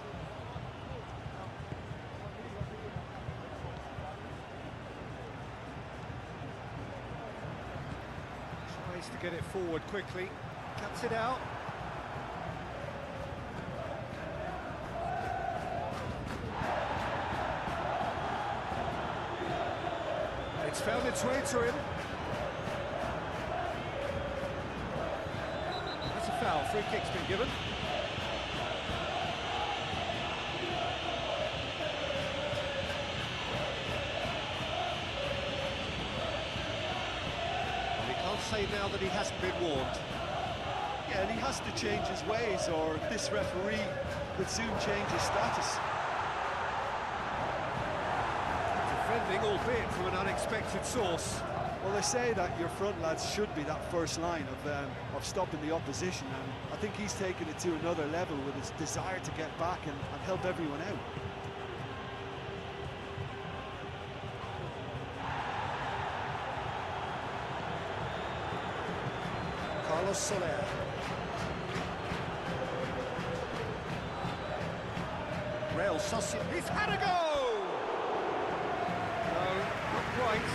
Tries to get it forward quickly, cuts it out. It's found its way to him. That's a foul, free kick's been given. And he can't say now that he hasn't been warned. Yeah, and he has to change his ways, or this referee could soon change his status. Defending, albeit from an unexpected source. Well, they say that your front lads should be that first line of stopping the opposition, and I think he's taken it to another level with his desire to get back and help everyone out. Carlos Soler. Real Sociedad. He's had a go! No, not quite.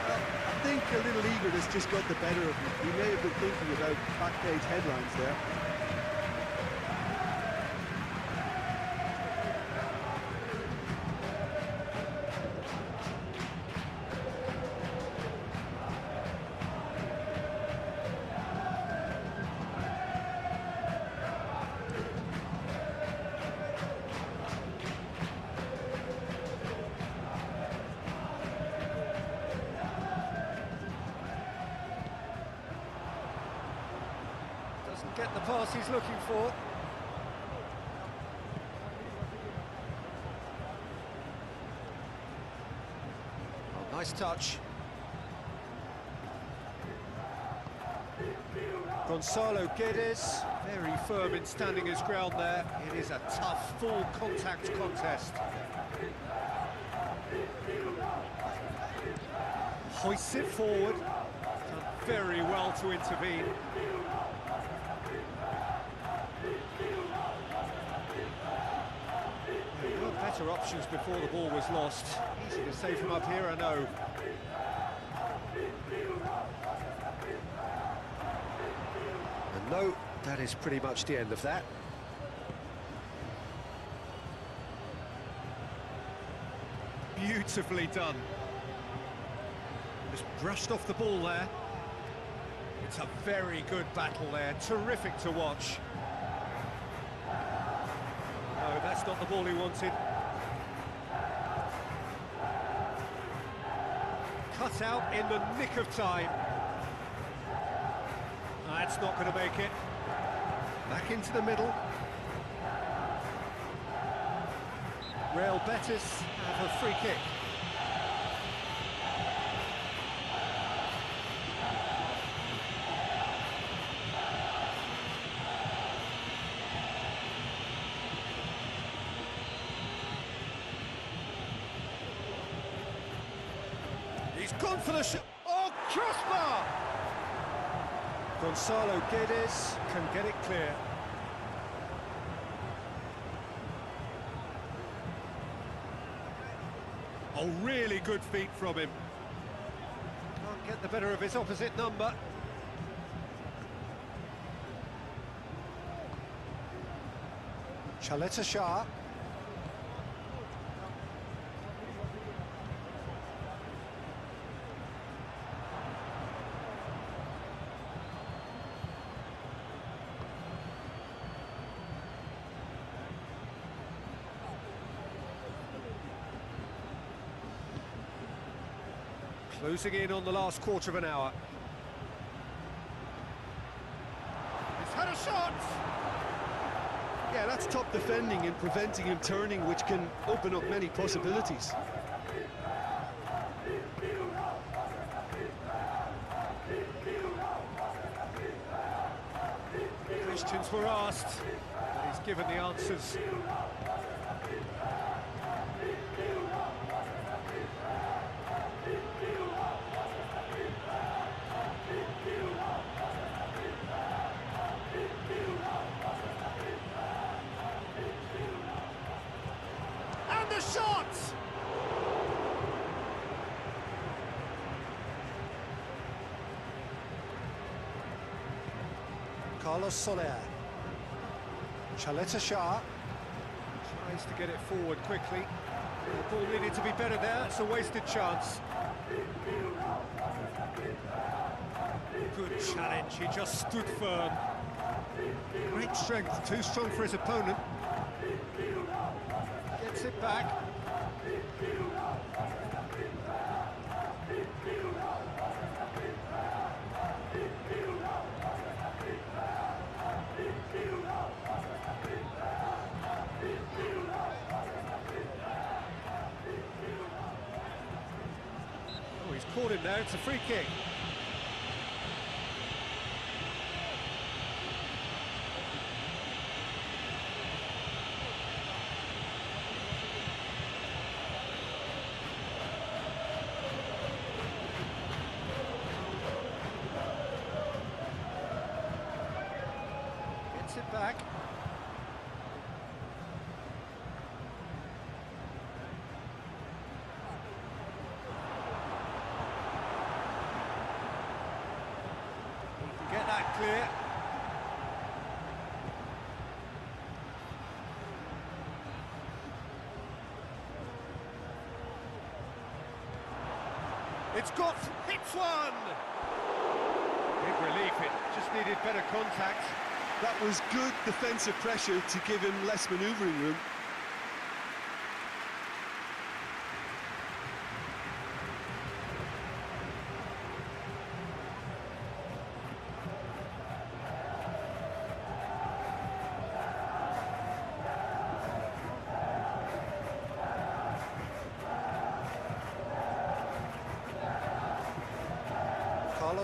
I think a little eagerness just got the better of him. He may have been thinking about back-page headlines there. Get the pass he's looking for. Oh, nice touch. Gonzalo Guedes, very firm in standing his ground there. It is a tough, full contact contest. Hoists it forward. Done very well to intervene. Better options before the ball was lost. Easy to save from up here, I know. And no, that is pretty much the end of that. Beautifully done. Just brushed off the ball there. It's a very good battle there. Terrific to watch. No, that's not the ball he wanted. Cut out in the nick of time. That's not going to make it. Back into the middle. Real Betis have a free kick. He's gone for the shot. Oh, crossbar! Gonzalo Guedes can get it clear. Oh, really good feet from him. Can't get the better of his opposite number. Chaleta Shah. Closing in on the last quarter of an hour. He's had a shot! Yeah, that's top defending and preventing him turning, which can open up many possibilities. Questions were asked, but he's given the answers. And the shot! Carlos Soler. Chaleta Shah. Tries to get it forward quickly. The ball needed to be better there, it's a wasted chance. Good challenge, he just stood firm. Great strength, too strong for his opponent. Gets it back. Oh, he's caught him there, it's a free kick. Gets it back. Get that clear. It's got hits one. Big relief. It just needed better contact. That was good defensive pressure to give him less manoeuvring room.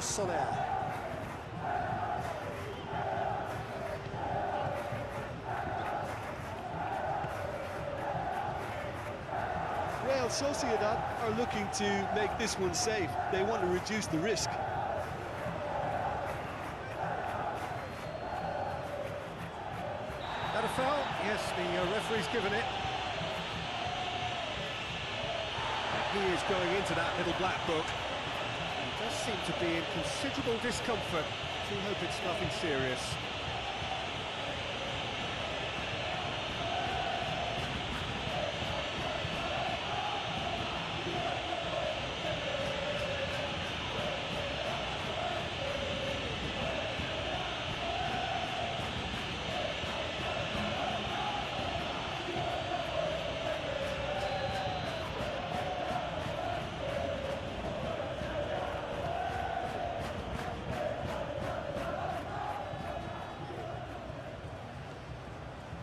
Soler. Real Sociedad are looking to make this one safe. They want to reduce the risk. That a foul? Yes, the referee's given it. He is going into that little black book. He does seem to be in considerable discomfort. Do hope it's nothing serious.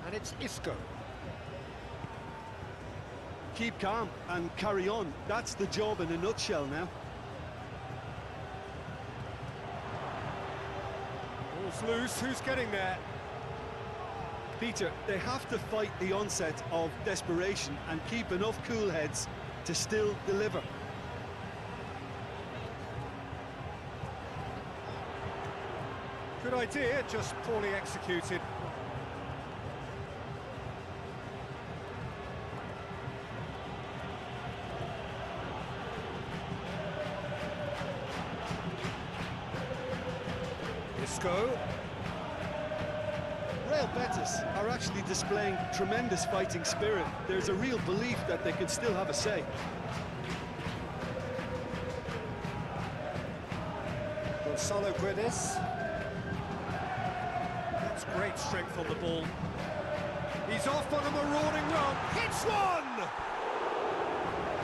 And it's Isco. Keep calm and carry on. That's the job in a nutshell now. Ball's loose, who's getting there? Peter, they have to fight the onset of desperation and keep enough cool heads to still deliver. Good idea, just poorly executed. Isco. Real Betis are actually displaying tremendous fighting spirit. There's a real belief that they can still have a say. Gonzalo Guedes. That's great strength on the ball. He's off on a marauding run. Hits one!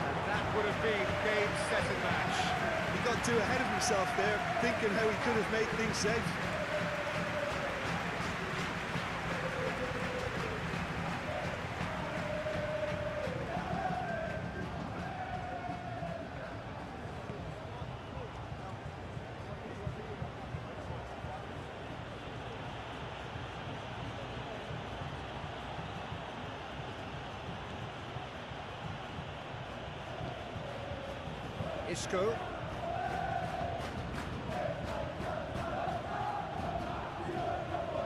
And that would have been game, set and match. He got too ahead of himself there, thinking how he could have made things safe. Isco.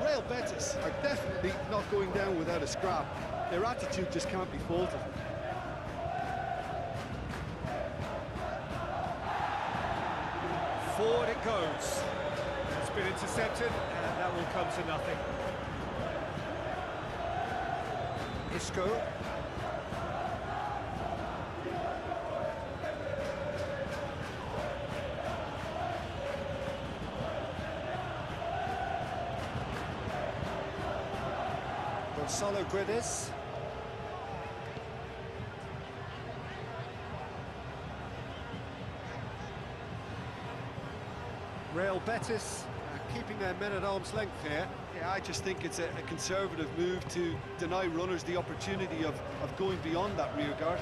Real Betis are definitely not going down without a scrap. Their attitude just can't be faulted. Forward it goes. It's been intercepted, and that will come to nothing. Isco. Gonzalo Guedes. Real Betis keeping their men at arm's length here. Yeah, I just think it's a conservative move to deny runners the opportunity of going beyond that rear guard.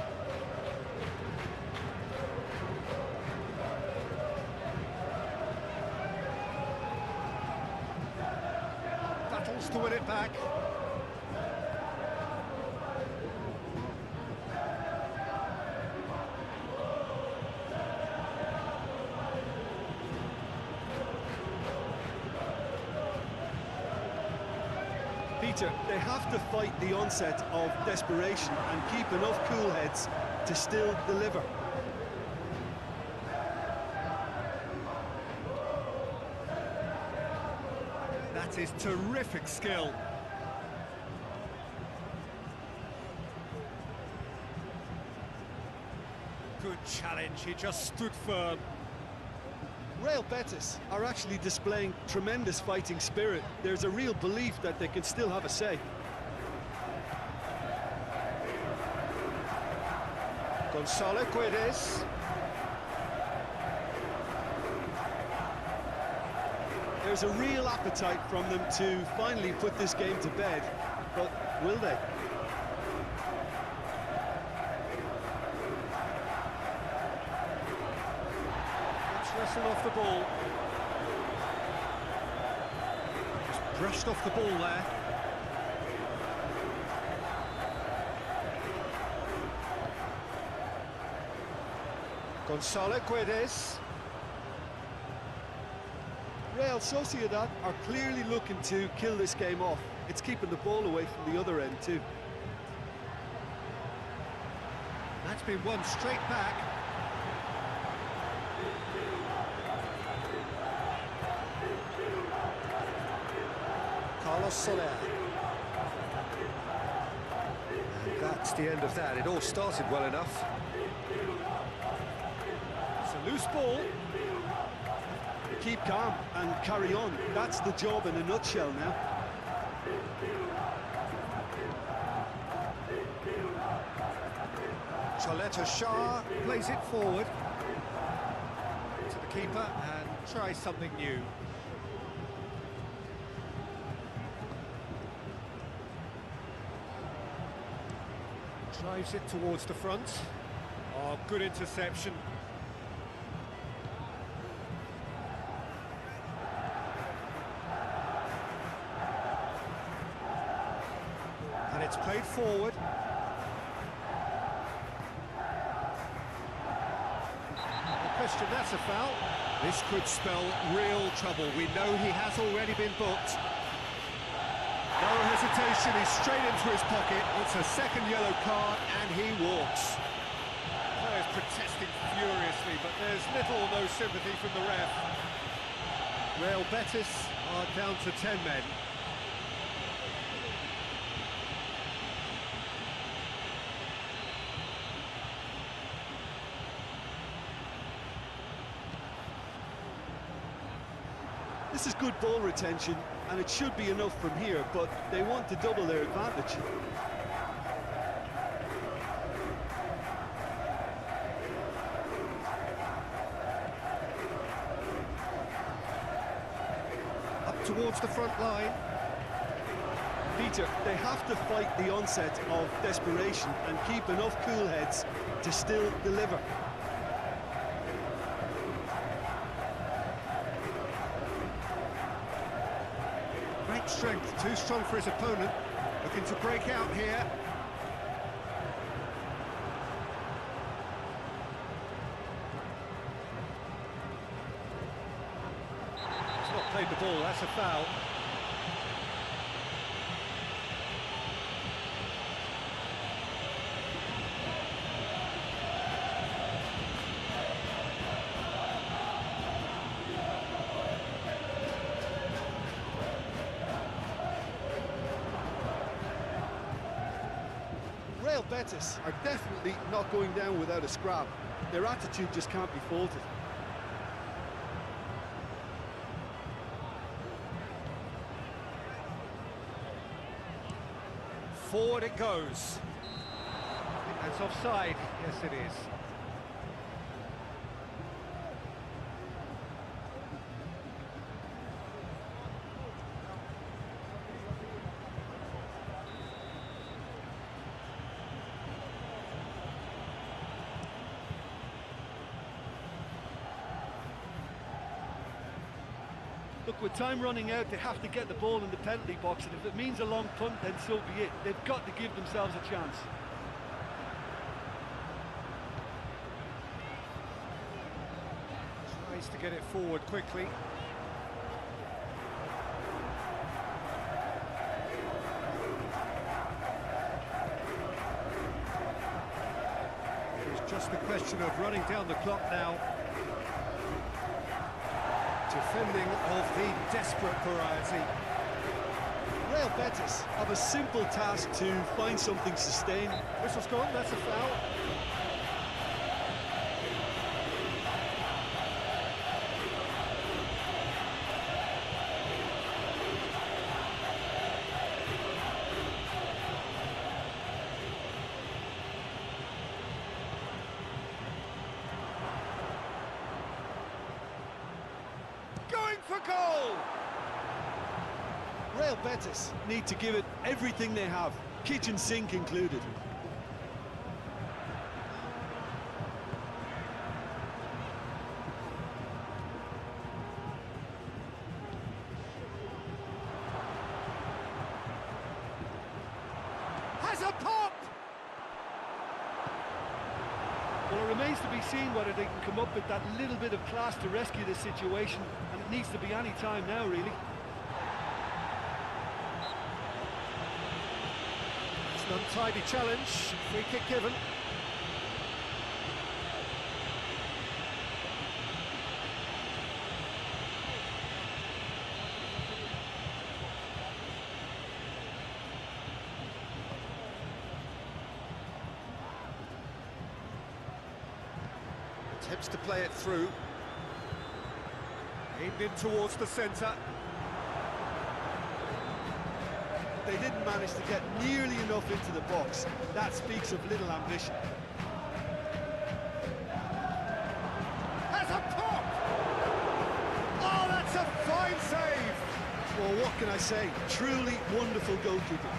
chance to win it back. Peter, they have to fight the onset of desperation and keep enough cool heads to still deliver. That is terrific skill. Good challenge, he just stood firm. Real Betis are actually displaying tremendous fighting spirit. There's a real belief that they can still have a say. Gonzalo Guedes. There's a real appetite from them to finally put this game to bed, but will they? Wrestled off the ball. Just brushed off the ball there. Gonzalo Guedes. Real Sociedad are clearly looking to kill this game off. It's keeping the ball away from the other end too. That's been won straight back. Carlos Soler. And that's the end of that. It all started well enough. It's a loose ball. Keep calm and carry on. That's the job in a nutshell now. Choleta Shah Plays it forward to the keeper and tries something new. Drives it towards the front. Oh, good interception. And it's played forward. No question, that's a foul. This could spell real trouble. We know he has already been booked. No hesitation, he's straight into his pocket. It's a second yellow card and he walks. Players protesting furiously, but there's little or no sympathy from the ref. Real Betis are down to 10 men. This is good ball retention, and it should be enough from here, but they want to double their advantage. Up towards the front line. Peter, they have to fight the onset of desperation and keep enough cool heads to still deliver. Great strength, too strong for his opponent. Looking to break out here. He's not played the ball, that's a foul. Real Betis are definitely not going down without a scrap. Their attitude just can't be faulted. Forward it goes. I think that's offside. Yes, it is. Look, with time running out, they have to get the ball in the penalty box, and if it means a long punt, then so be it. They've got to give themselves a chance. Tries to get it forward quickly. It's just a question of running down the clock now. Defending of the desperate variety. Real Betis have a simple task to find something sustained. Whistle's gone, that's a foul. Going for goal! Real Betis need to give it everything they have, kitchen sink included. Has a pop! Well, it remains to be seen whether they can come up with that little bit of class to rescue this situation, and it needs to be any time now, really. It's an untidy challenge, free kick given. Attempts to play it through. Aimed in towards the centre. They didn't manage to get nearly enough into the box. That speaks of little ambition. Has a pop! Oh, that's a fine save! Well, what can I say? Truly wonderful goalkeeping.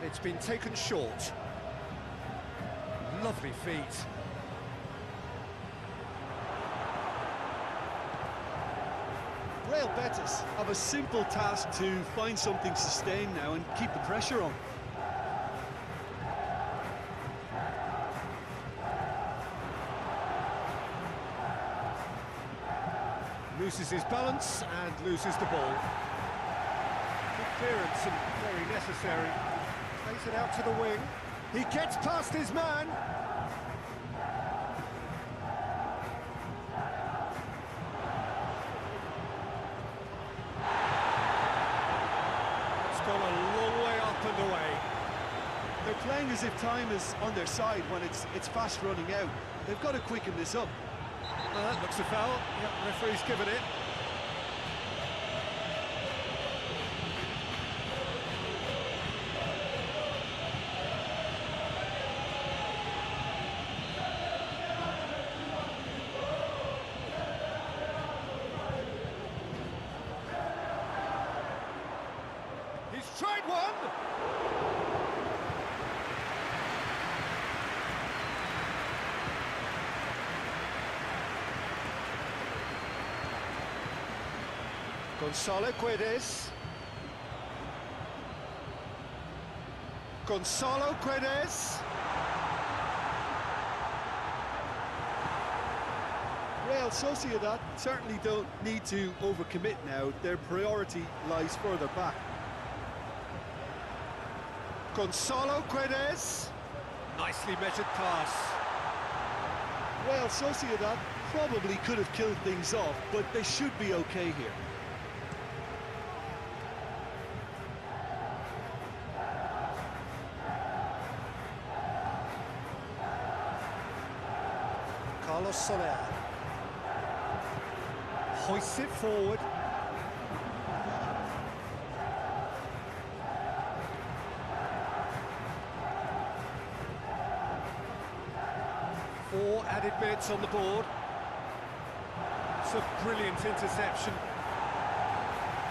It's been taken short. Lovely feet. Real Betis have a simple task to find something sustained now and keep the pressure on. Loses his balance and loses the ball. Good clearance and very necessary. Plays it out to the wing. He gets past his man. It's gone a long way up and away. They're playing as if time is on their side when it's fast running out. They've got to quicken this up. That looks a foul. Yep, referee's given it. He's tried one! Gonzalo Guedes. Gonzalo Guedes. Real Sociedad certainly don't need to overcommit now. Their priority lies further back. Gonzalo Guedes. Nicely measured pass. Real Sociedad probably could have killed things off, but they should be okay here. Carlos Soler hoists it forward. 4 added minutes on the board. It's a brilliant interception.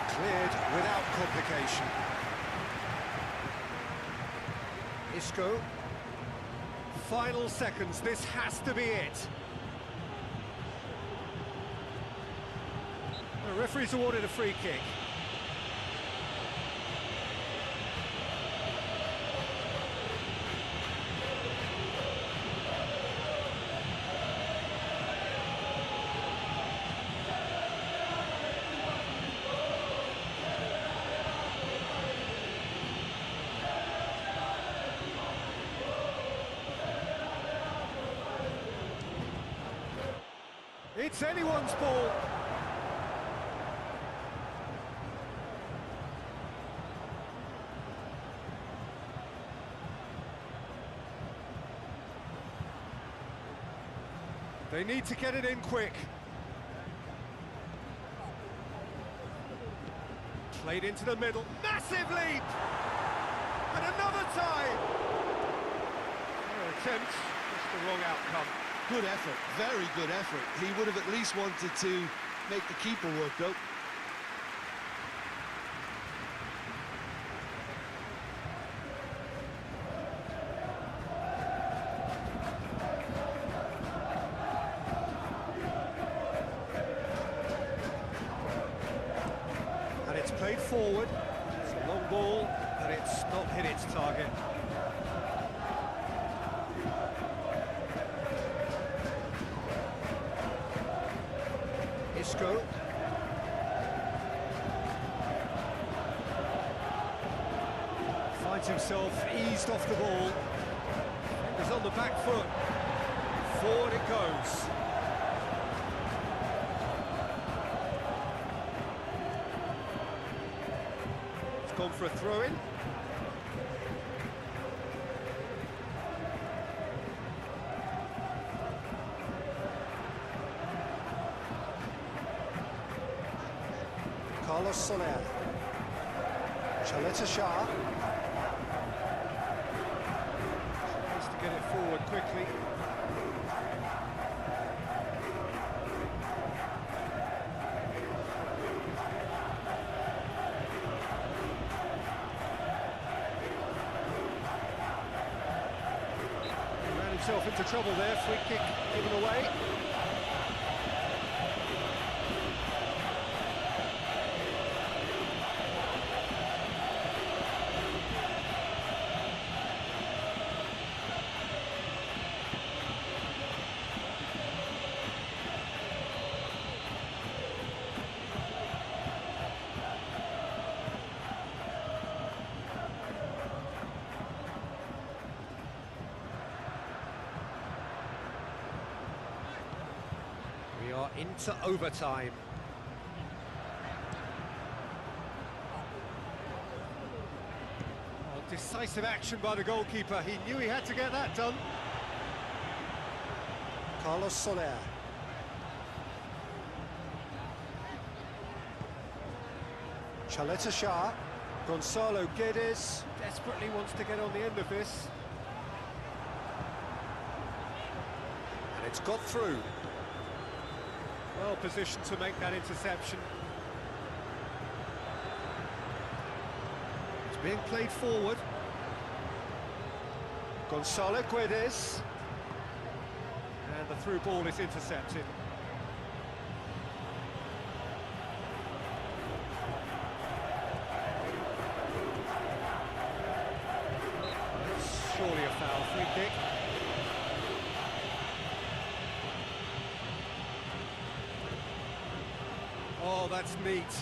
Cleared without complication. Isco. Final seconds, this has to be it. The referee's awarded a free kick. It's anyone's ball. They need to get it in quick. Played into the middle. Massive lead! And another tie! Their attempt, just the wrong outcome. Good effort, very good effort. He would have at least wanted to make the keeper work, though. And it's played forward. It's a long ball, but it's not hit its target. Isco. Finds himself eased off the ball. He's on the back foot. Forward it goes. It's gone for a throw-in. Carlos Soler. Chaleta Shah. Tries to get it forward quickly. He ran himself into trouble there, free kick given away. We are into overtime. Oh, decisive action by the goalkeeper. He knew he had to get that done. Carlos Soler. Chaleta Shah. Gonzalo Guedes. Desperately wants to get on the end of this. And it's got through. Well positioned to make that interception. It's being played forward. Gonzalo Guedes. And the through ball is intercepted. That's surely a foul, free kick. Oh, that's neat.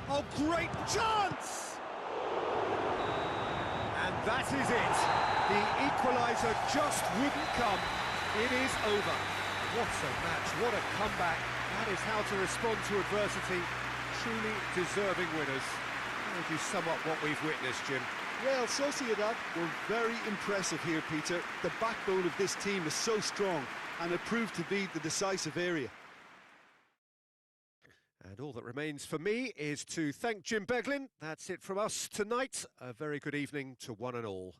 Oh, great chance! And that is it. The equaliser just wouldn't come. It is over. What a match, what a comeback. That is how to respond to adversity. Truly deserving winners. How would you sum up what we've witnessed, Jim? Real Sociedad were very impressive here, Peter. The backbone of this team is so strong, and it proved to be the decisive area. And all that remains for me is to thank Jim Beglin. That's it from us tonight. A very good evening to one and all.